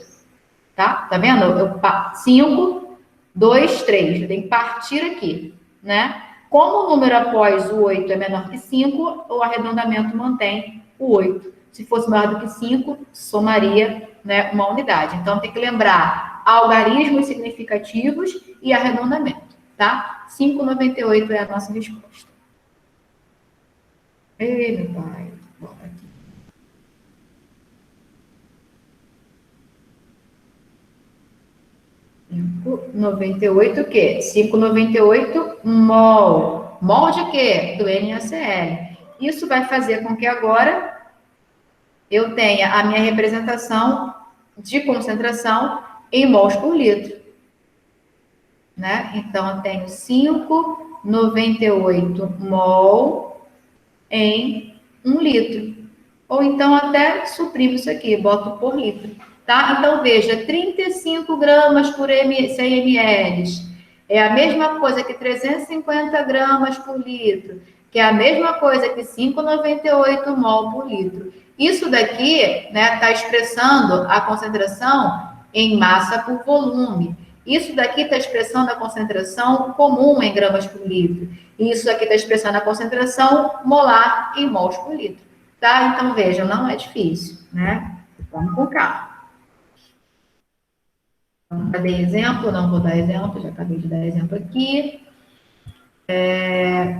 Tá? Tá vendo? 5, 2, 3. Eu tenho que partir aqui, né? Como o número após o 8 é menor que 5, o arredondamento mantém o 8. Se fosse maior do que 5, somaria, né, uma unidade. Então, tem que lembrar algarismos significativos e arredondamento, tá? 5,98 é a nossa resposta. Ei, meu pai. Bora aqui. 5,98 o quê? 5,98 mol. Mol de quê? Do NaCl. Isso vai fazer com que agora eu tenha a minha representação de concentração em mols por litro. Né? Então, eu tenho 5,98 mol em 1 litro. Ou então, até suprimo isso aqui, boto por litro. Tá? Então, veja, 35 gramas por 100 ml. É a mesma coisa que 350 gramas por litro. Que é a mesma coisa que 5,98 mol por litro. Isso daqui, né, está expressando a concentração em massa por volume. Isso daqui está expressando a concentração comum em gramas por litro. Isso aqui está expressando a concentração molar em mols por litro. Tá? Então, vejam, não é difícil, né? Vamos com calma. Já dei exemplo, não vou dar exemplo, já acabei de dar exemplo aqui.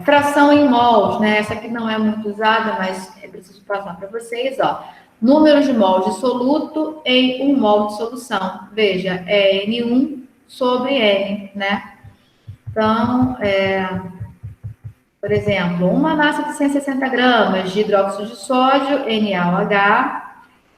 Fração em mols, né? Essa aqui não é muito usada, mas é preciso passar para vocês, ó. Número de mols de soluto em 1 mol de solução. Veja, é N1 sobre N, né? Então, por exemplo, uma massa de 160 gramas de hidróxido de sódio, NaOH.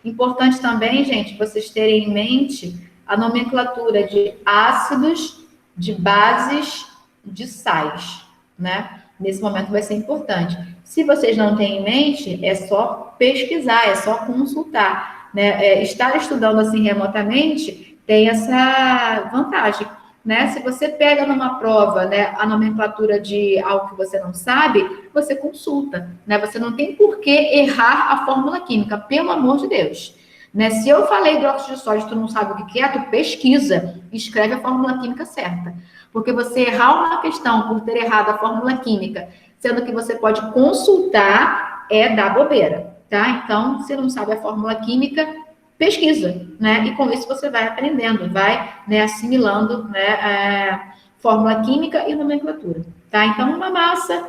Importante também, gente, vocês terem em mente a nomenclatura de ácidos, de bases, de sais, né? Nesse momento vai ser importante. Se vocês não têm em mente, é só pesquisar, é só consultar, né? Estar estudando assim remotamente tem essa vantagem, né? Se você pega numa prova, né, a nomenclatura de algo que você não sabe, você consulta, né? Você não tem por que errar a fórmula química, pelo amor de Deus. Né? Se eu falei hidróxido de sódio e tu não sabe o que é, tu pesquisa e escreve a fórmula química certa. Porque você errar uma questão por ter errado a fórmula química, sendo que você pode consultar, é dar bobeira, tá? Então, se não sabe a fórmula química, pesquisa, né? E com isso você vai aprendendo, vai, né, assimilando, né, fórmula química e nomenclatura, tá? Então, uma massa,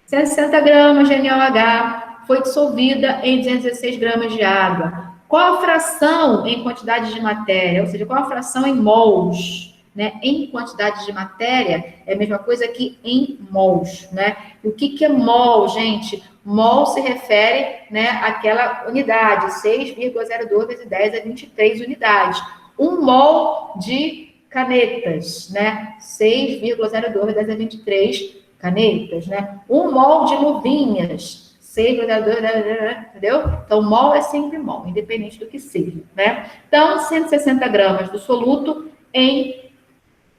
160 gramas de NaOH, foi dissolvida em 216 gramas de água. Qual a fração em quantidade de matéria? Ou seja, qual a fração em mols? Né? Em quantidade de matéria é a mesma coisa que em mols, né? E o que é mol, gente? Mol se refere, né, àquela unidade, 6,02 vezes 10 a 23 unidades. Um mol de canetas, né? 6,02 vezes 10 a 23 canetas, né? Um mol de luvinhas, 6,02, entendeu? Então, mol é sempre mol, independente do que seja, né? Então, 160 gramas do soluto em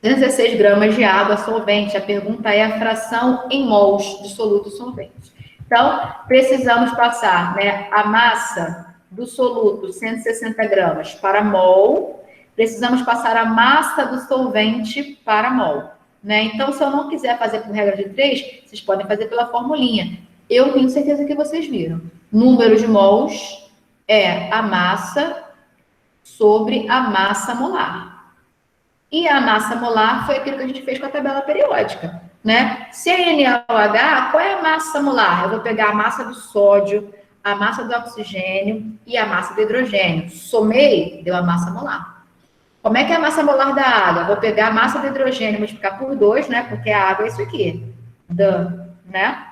16 gramas de água solvente. A pergunta é a fração em mols de soluto solvente. Então, precisamos passar, né, a massa do soluto, 160 gramas, para mol. Precisamos passar a massa do solvente para mol. Né? Então, se eu não quiser fazer por regra de 3, vocês podem fazer pela formulinha. Eu tenho certeza que vocês viram. Número de mols é a massa sobre a massa molar. E a massa molar foi aquilo que a gente fez com a tabela periódica, né? Se é NaOH, qual é a massa molar? Eu vou pegar a massa do sódio, a massa do oxigênio e a massa do hidrogênio. Somei, deu a massa molar. Como é que é a massa molar da água? Vou pegar a massa do hidrogênio e multiplicar por 2, né? Porque a água é isso aqui, né?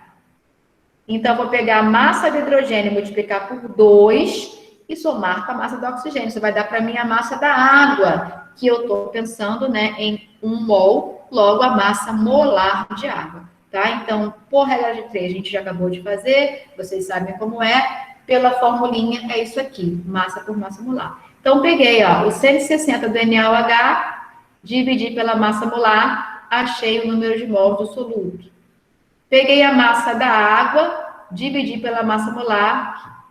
Então, vou pegar a massa de hidrogênio e multiplicar por 2 e somar com a massa do oxigênio. Isso vai dar para mim a massa da água, que eu estou pensando, né, em 1 mol, logo a massa molar de água, tá? Então, por regra de 3, a gente já acabou de fazer, vocês sabem como é, pela formulinha é isso aqui, massa por massa molar. Então, peguei, ó, o 160 do NaOH, dividi pela massa molar, achei o número de mols do soluto. Peguei a massa da água, dividi pela massa molar,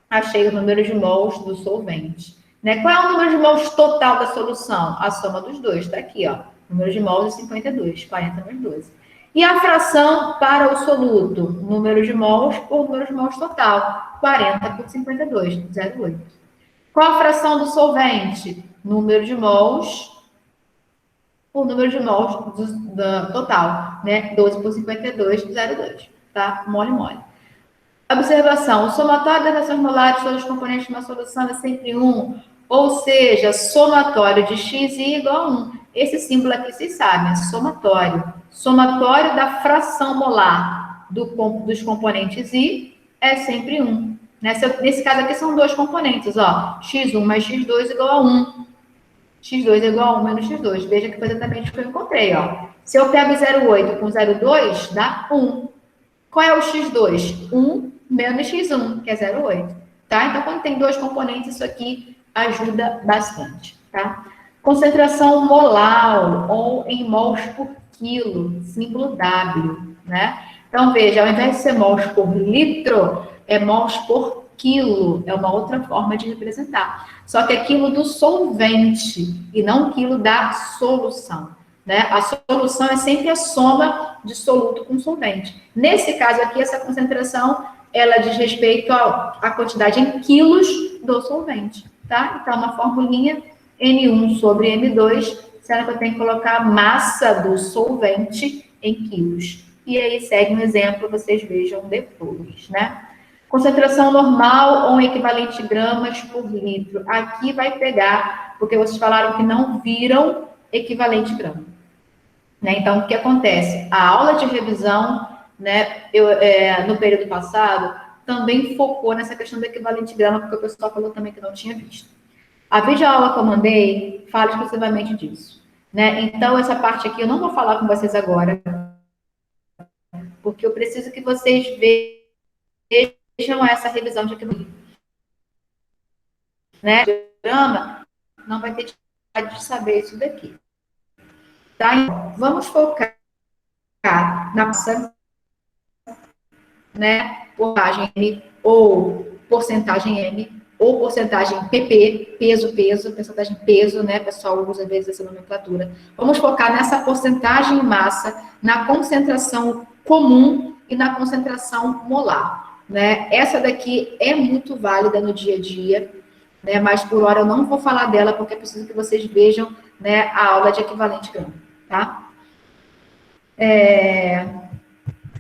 achei o número de mols do solvente. Né? Qual é o número de mols total da solução? A soma dos dois, está aqui, ó. Número de mols é 52, 40 mais 12. E a fração para o soluto? Número de mols por número de mols total. 40 por 52, 0,8. Qual a fração do solvente? Número de mols por número de mols do total, né? 12 por 52, 0,2, tá? Mole, mole. Observação, o somatório das frações molares de todos os componentes de uma solução é sempre 1, ou seja, somatório de x igual a 1. Esse símbolo aqui vocês sabem, é somatório. Somatório da fração molar dos componentes i é sempre 1. Nesse caso aqui são dois componentes, ó, x1 mais x2 igual a 1. x2 é igual a 1 menos x2. Veja que foi exatamente o que eu encontrei, ó. Se eu pego 0,8 com 0,2, dá 1. Qual é o x2? 1 menos x1, que é 0,8. Tá? Então, quando tem dois componentes, isso aqui ajuda bastante, tá? Concentração molar, ou em mols por quilo, símbolo W, né? Então, veja, ao invés de ser mols por litro, é mols por quilo, é uma outra forma de representar. Só que é quilo do solvente e não quilo da solução, né? A solução é sempre a soma de soluto com solvente. Nesse caso aqui, essa concentração, ela diz respeito à quantidade em quilos do solvente, tá? Então, uma formulinha N1 sobre M2, sendo que eu tenho que colocar a massa do solvente em quilos. E aí segue um exemplo, vocês vejam depois, né? Concentração normal ou equivalente gramas por litro. Aqui vai pegar, porque vocês falaram que não viram equivalente grama. Né? Então, o que acontece? A aula de revisão, né, no período passado, também focou nessa questão do equivalente grama, porque o pessoal falou também que não tinha visto. A videoaula que eu mandei fala exclusivamente disso. Né? Então, essa parte aqui eu não vou falar com vocês agora, porque eu preciso que vocês vejam essa revisão de equivalente. Né? Grama não vai ter dificuldade de saber isso daqui. Tá? Então, vamos focar na massa, né? Porcentagem M ou porcentagem M ou porcentagem PP, peso, porcentagem peso, né? O pessoal usa às vezes essa nomenclatura. Vamos focar nessa porcentagem em massa, na concentração comum e na concentração molar, né? Essa daqui é muito válida no dia a dia, né? Mas por hora eu não vou falar dela porque é preciso que vocês vejam, né, a aula de equivalente grama, tá?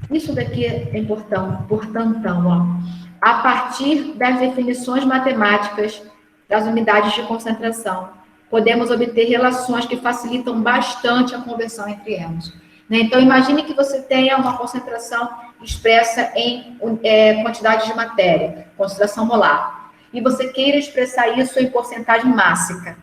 Isso daqui é importante, portantão, ó. A partir das definições matemáticas das unidades de concentração, podemos obter relações que facilitam bastante a conversão entre elas. Né? Então, imagine que você tenha uma concentração expressa em quantidade de matéria, concentração molar, e você queira expressar isso em porcentagem mássica.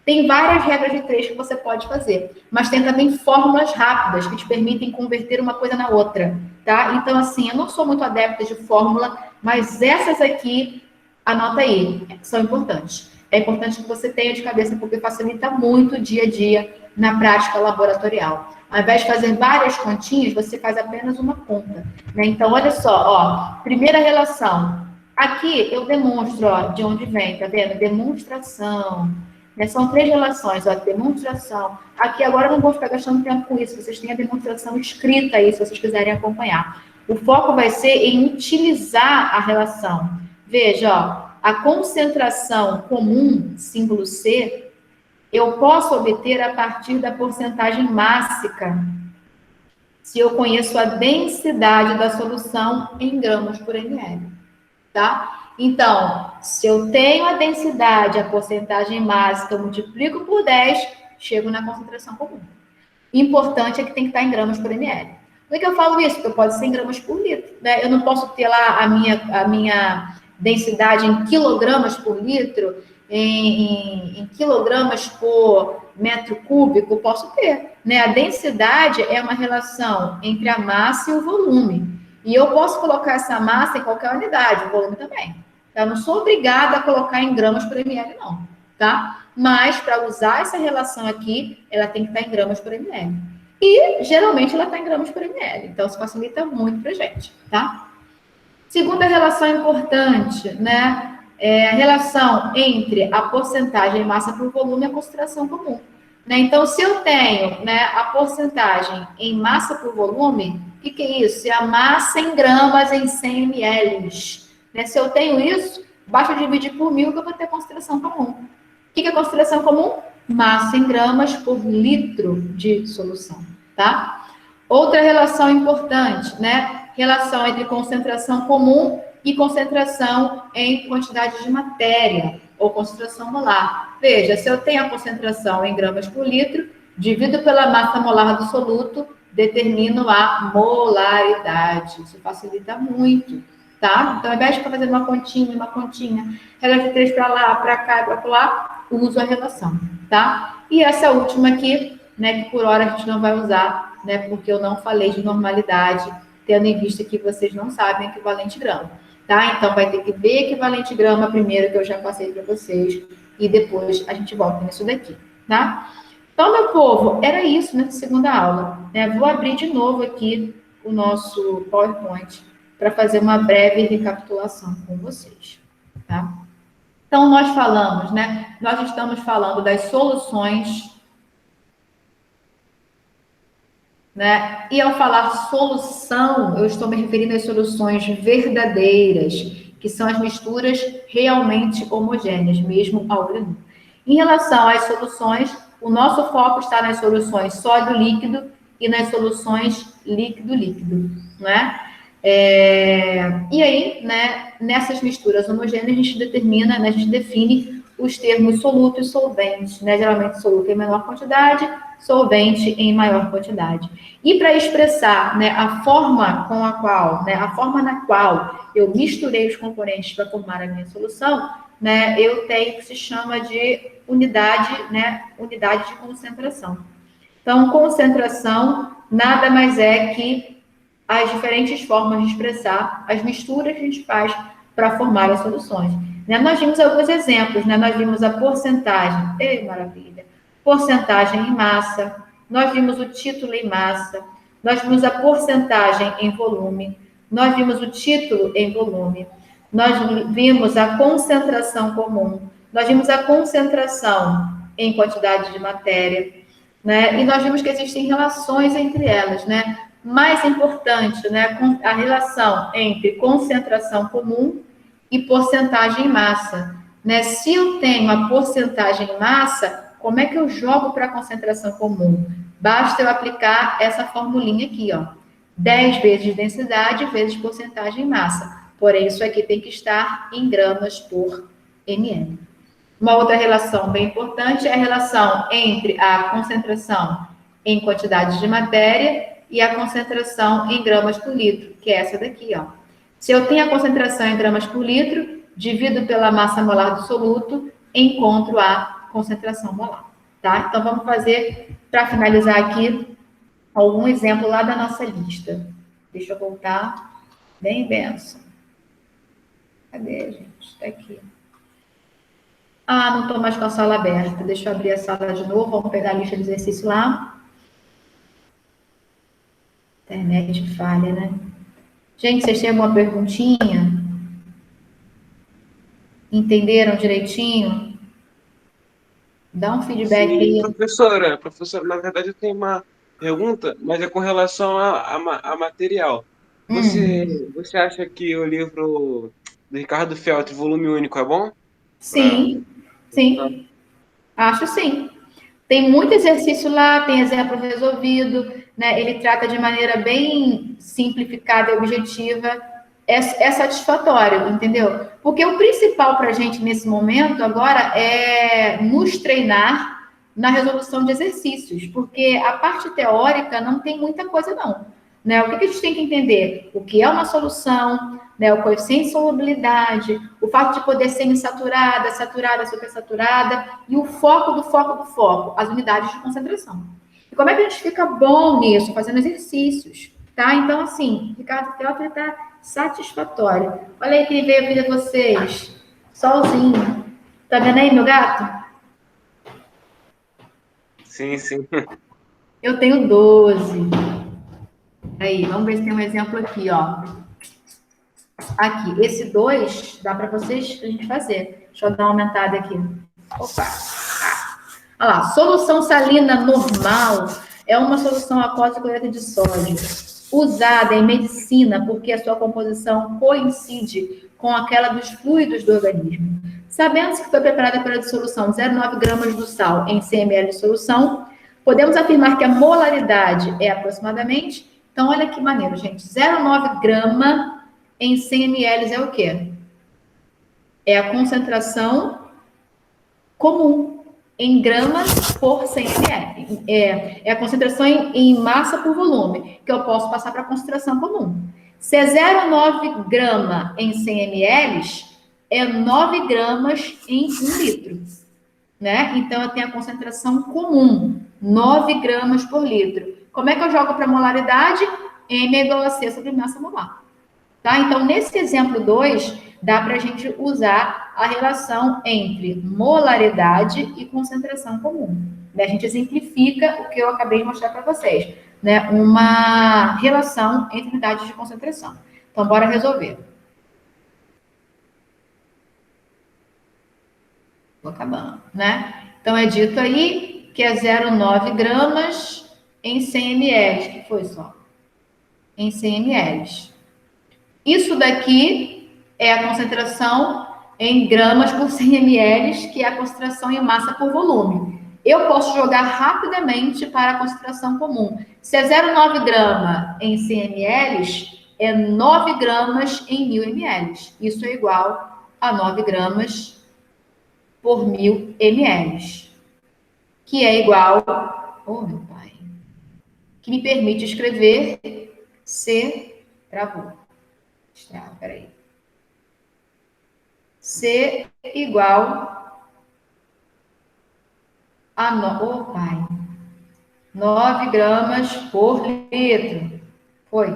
Tem várias regras de três que você pode fazer, mas tem também fórmulas rápidas que te permitem converter uma coisa na outra, tá? Então, assim, eu não sou muito adepta de fórmula, mas essas aqui, anota aí, são importantes. É importante que você tenha de cabeça, porque facilita muito o dia a dia na prática laboratorial. Ao invés de fazer várias continhas, você faz apenas uma conta, né? Então, olha só, ó, primeira relação. Aqui eu demonstro, ó, de onde vem, tá vendo? Demonstração. Né? São três relações, ó, demonstração. Aqui agora eu não vou ficar gastando tempo com isso, vocês têm a demonstração escrita aí, se vocês quiserem acompanhar. O foco vai ser em utilizar a relação. Veja, ó, a concentração comum, símbolo C, eu posso obter a partir da porcentagem mássica, se eu conheço a densidade da solução em gramas por ml, tá? Então, se eu tenho a densidade, a porcentagem mássica, eu multiplico por 10, chego na concentração comum. Importante é que tem que estar em gramas por ml. Por que eu falo isso? Porque pode ser em gramas por litro, né? Eu não posso ter lá a minha densidade em quilogramas por litro, em quilogramas por metro cúbico, posso ter, né? A densidade é uma relação entre a massa e o volume. E eu posso colocar essa massa em qualquer unidade, o volume também. Eu não sou obrigada a colocar em gramas por ml, não, tá? Mas, para usar essa relação aqui, ela tem que estar em gramas por ml. E, geralmente, ela está em gramas por ml. Então, isso facilita muito para a gente, tá? Segunda relação importante, né? É a relação entre a porcentagem em massa por volume e a concentração comum. Né? Então, se eu tenho, né, a porcentagem em massa por volume, o que é isso? É a massa em gramas em 100 ml. Né? Se eu tenho isso, basta dividir por 1000 que eu vou ter concentração comum. O que é concentração comum? Massa em gramas por litro de solução, tá? Outra relação importante, né? Relação entre concentração comum e concentração em quantidade de matéria, ou concentração molar. Veja, se eu tenho a concentração em gramas por litro, divido pela massa molar do soluto, determino a molaridade. Isso facilita muito, tá? Então, ao invés de ficar fazendo uma continha, regra de 3 para lá, para cá, para lá, uso a relação, tá? E essa última aqui, né, que por hora a gente não vai usar, né, porque eu não falei de normalidade, tendo em vista que vocês não sabem equivalente grama, tá? Então, vai ter que ver equivalente grama primeiro, que eu já passei para vocês, e depois a gente volta nisso daqui, tá? Então, meu povo, era isso nessa segunda aula, né? Vou abrir de novo aqui o nosso PowerPoint para fazer uma breve recapitulação com vocês, tá? Então, nós falamos, né? Nós estamos falando das soluções, né? E ao falar solução, eu estou me referindo às soluções verdadeiras, que são as misturas realmente homogêneas, mesmo a olho nu. Em relação às soluções, o nosso foco está nas soluções sólido-líquido e nas soluções líquido-líquido, né? E aí, né, nessas misturas homogêneas, a gente determina, né, a gente define os termos soluto e solvente, né? Geralmente soluto em menor quantidade, solvente em maior quantidade. E para expressar, né, a forma com a qual, né, a forma na qual eu misturei os componentes para formar a minha solução, né, eu tenho o que se chama de unidade, né, unidade de concentração. Então, concentração nada mais é que as diferentes formas de expressar as misturas que a gente faz para formar as soluções. Né? Nós vimos alguns exemplos, né? Nós vimos a porcentagem, maravilha, porcentagem em massa, nós vimos o título em massa, nós vimos a porcentagem em volume, nós vimos o título em volume, nós vimos a concentração comum, nós vimos a concentração em quantidade de matéria, né? E nós vimos que existem relações entre elas, né? Mais importante, né? A relação entre concentração comum e porcentagem em massa, né? Se eu tenho a porcentagem em massa, como é que eu jogo para a concentração comum? Basta eu aplicar essa formulinha aqui, ó. 10 vezes densidade vezes porcentagem em massa. Porém, isso aqui tem que estar em gramas por ml. Uma outra relação bem importante é a relação entre a concentração em quantidade de matéria e a concentração em gramas por litro, que é essa daqui, ó. Se eu tenho a concentração em gramas por litro, divido pela massa molar do soluto, encontro a concentração molar, tá? Então, vamos fazer, para finalizar aqui, algum exemplo lá da nossa lista. Deixa eu voltar. Bem, benção. Cadê, gente? Está aqui. Ah, não estou mais com a sala aberta. Deixa eu abrir a sala de novo. Vamos pegar a lista de exercício lá. Internet falha, né? Gente, vocês têm alguma perguntinha? Entenderam direitinho? Dá um feedback aí. Professora, na verdade eu tenho uma pergunta, mas é com relação a material. Você acha que o livro do Ricardo Feltri, volume único, é bom? Sim, sim. Acho sim. Tem muito exercício lá, tem exemplo resolvido, né? Ele trata de maneira bem simplificada e objetiva. É satisfatório, entendeu? Porque o principal para a gente nesse momento agora é nos treinar na resolução de exercícios, porque a parte teórica não tem muita coisa, não. Né? O que a gente tem que entender? O que é uma solução, né? O coeficiente de solubilidade, o fato de poder ser insaturada, saturada, supersaturada, e o foco do foco do foco, as unidades de concentração. E como é que a gente fica bom nisso? Fazendo exercícios, tá? Então, assim, Ricardo Feltri está satisfatório. Olha aí quem veio vir a vocês. Solzinho. Tá vendo aí, meu gato? Sim, sim. Eu tenho 12. Aí, vamos ver se tem um exemplo aqui, ó. Aqui, esse 2 dá para vocês a gente fazer. Deixa eu dar uma aumentada aqui. Opa! Olha lá, solução salina normal é uma solução aquosa cloreto de sódio, usada em medicina porque a sua composição coincide com aquela dos fluidos do organismo. Sabendo-se que foi preparada para a dissolução de 0,9 gramas do sal em 100 ml de solução, podemos afirmar que a molaridade é aproximadamente... Então, olha que maneiro, gente. 0,9 grama em 100 ml é o quê? É a concentração comum em gramas por 100 ml. É a concentração em massa por volume, que eu posso passar para a concentração comum. Se é 0,9 grama em 100 ml, é 9 gramas em 1 litro. Né? Então, eu tenho a concentração comum, 9 gramas por litro. Como é que eu jogo para a molaridade? M igual a C sobre massa molar. Tá? Então, nesse exemplo 2, dá para a gente usar a relação entre molaridade e concentração comum. Né? A gente exemplifica o que eu acabei de mostrar para vocês. Né? Uma relação entre unidades de concentração. Então, bora resolver. Estou acabando, né? Então, é dito aí que é 0,9 gramas em 100 ml. Que foi só? Em 100 ml. Isso daqui é a concentração em gramas por 100 ml, que é a concentração em massa por volume. Eu posso jogar rapidamente para a concentração comum. Se é 0,9 grama em 100 ml, é 9 gramas em 1000 ml. Isso é igual a 9 gramas por 1000 ml. Que é igual... Oh, meu pai. Que me permite escrever C... Travou. Peraí. C igual a... Oh, pai. 9 gramas por litro. Foi,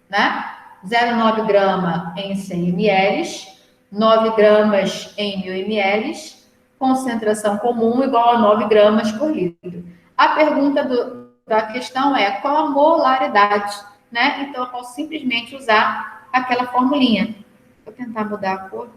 né? 0,9 grama em 100 ml, 9 gramas em 1000 ml, concentração comum igual a 9 gramas por litro. A pergunta A questão é qual a molaridade, né? Então, eu posso simplesmente usar aquela formulinha. Vou tentar mudar a cor.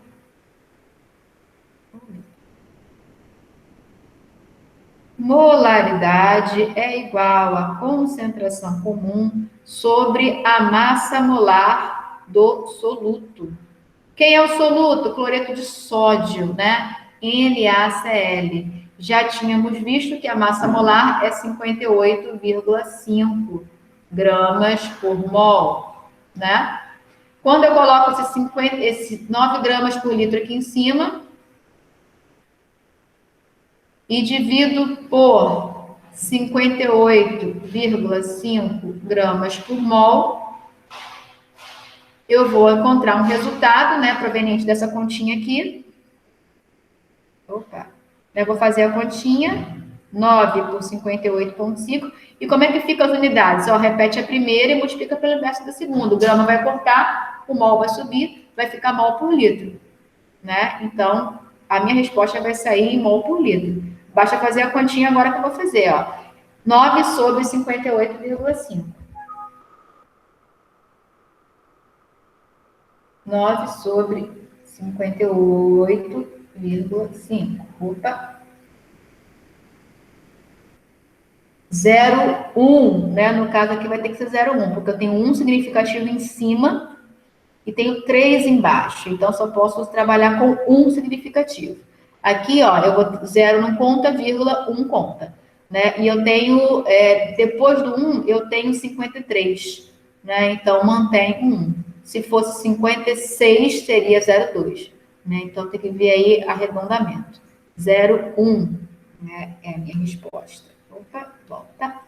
Molaridade é igual à concentração comum sobre a massa molar do soluto. Quem é o soluto? Cloreto de sódio, né? NaCl. Já tínhamos visto que a massa molar é 58,5 gramas por mol, né? Quando eu coloco esse 9 gramas por litro aqui em cima e divido por 58,5 gramas por mol, eu vou encontrar um resultado, né, proveniente dessa continha aqui. Opa! Eu vou fazer a continha, 9 por 58,5. E como é que fica as unidades? Ó, repete a primeira e multiplica pelo inverso da segunda. O grama vai cortar, o mol vai subir, vai ficar mol por litro, né? Então, a minha resposta vai sair em mol por litro. Basta fazer a continha agora que eu vou fazer, ó. 9 sobre 58,5. 9 sobre 58,5. Opa. 0,1, né? No caso aqui vai ter que ser 0,1, porque eu tenho um significativo em cima e tenho 3 embaixo. Então, só posso trabalhar com um significativo. Aqui, ó, eu vou 0 não conta, vírgula, 1 conta, né? E eu tenho, depois do 1, eu tenho 53, né? Então, mantém 1. Se fosse 56, seria 0,2, né? Então, tem que ver aí arredondamento. 0,1, né? É a minha resposta. Opa, volta.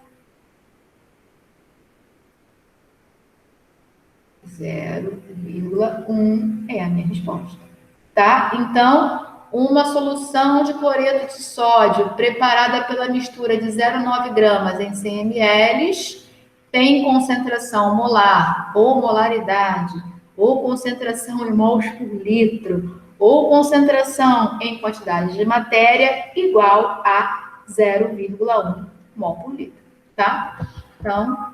0,1 é a minha resposta. Tá? Então, uma solução de cloreto de sódio preparada pela mistura de 0,9 gramas em 100 ml tem concentração molar ou molaridade, ou concentração em mols por litro, ou concentração em quantidade de matéria igual a 0,1 mol por litro, tá? Então,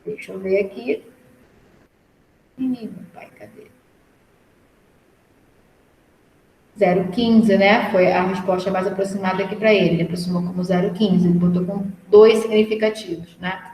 deixa eu ver aqui. Ih, meu pai, cadê? 0,15, né? Foi a resposta mais aproximada aqui para ele. Ele aproximou como 0,15, ele botou com 2 significativos, né?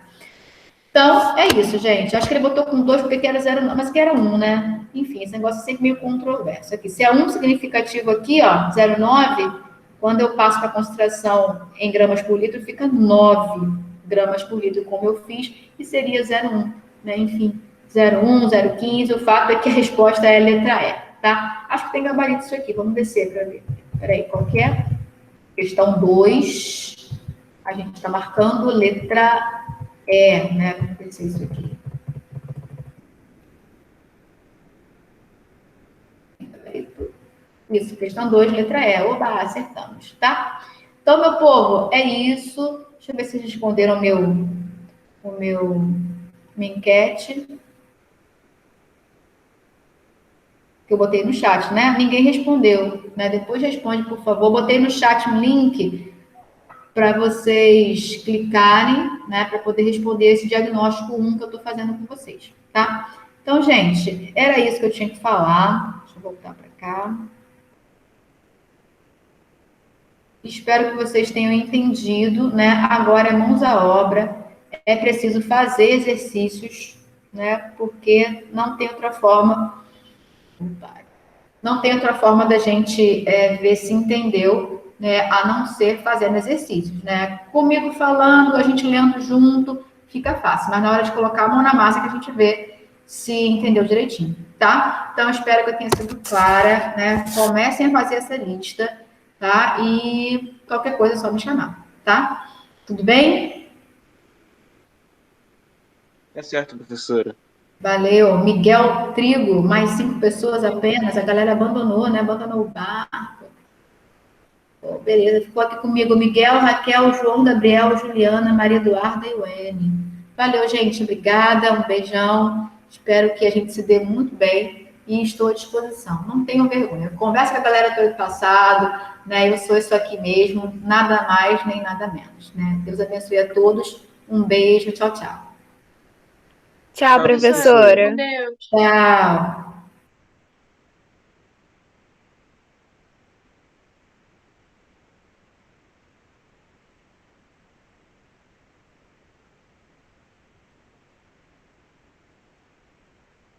Então, é isso, gente. Acho que ele botou com 2 porque aqui era 0, mas que era 1, né? Enfim, esse negócio é sempre meio controverso aqui. Se é um significativo aqui, ó, 0,9, quando eu passo para a concentração em gramas por litro, fica 9 gramas por litro, como eu fiz, e seria 0,1, né? Enfim, 0,1, 0,15. O fato é que a resposta é a letra E, tá? Acho que tem gabarito isso aqui. Vamos descer para ver. Peraí, qual que é? Questão 2. A gente está marcando letra E, né? Vamos descer isso aqui. Isso, questão 2, letra E. Oba, acertamos, tá? Então, meu povo, é isso. Deixa eu ver se vocês responderam minha enquete. Que eu botei no chat, né? Ninguém respondeu, né? Depois responde, por favor. Botei no chat um link para vocês clicarem, né? Para poder responder esse diagnóstico 1 que eu estou fazendo com vocês, tá? Então, gente, era isso que eu tinha que falar. Deixa eu voltar para cá. Espero que vocês tenham entendido, né? Agora é mãos à obra. É preciso fazer exercícios, né? Porque não tem outra forma. Não tem outra forma da gente ver se entendeu, né? A não ser fazendo exercícios, né? Comigo falando, a gente lendo junto, fica fácil. Mas na hora de colocar a mão na massa que a gente vê se entendeu direitinho, tá? Então, espero que eu tenha sido clara, né? Comecem a fazer essa lista, tá? E qualquer coisa é só me chamar, tá? Tudo bem? É certo, professora. Valeu. Miguel Trigo, mais 5 pessoas apenas. A galera abandonou, né? Abandonou o barco. Oh, beleza, ficou aqui comigo Miguel, Raquel, João, Gabriel, Juliana, Maria Eduarda e Wene. Valeu, gente. Obrigada. Um beijão. Espero que a gente se dê muito bem e estou à disposição. Não tenham vergonha. Conversa com a galera do passado, né? Eu sou isso aqui mesmo, nada mais nem nada menos, né? Deus abençoe a todos Um beijo, tchau, tchau. Tchau, professora. Com Deus. Tchau.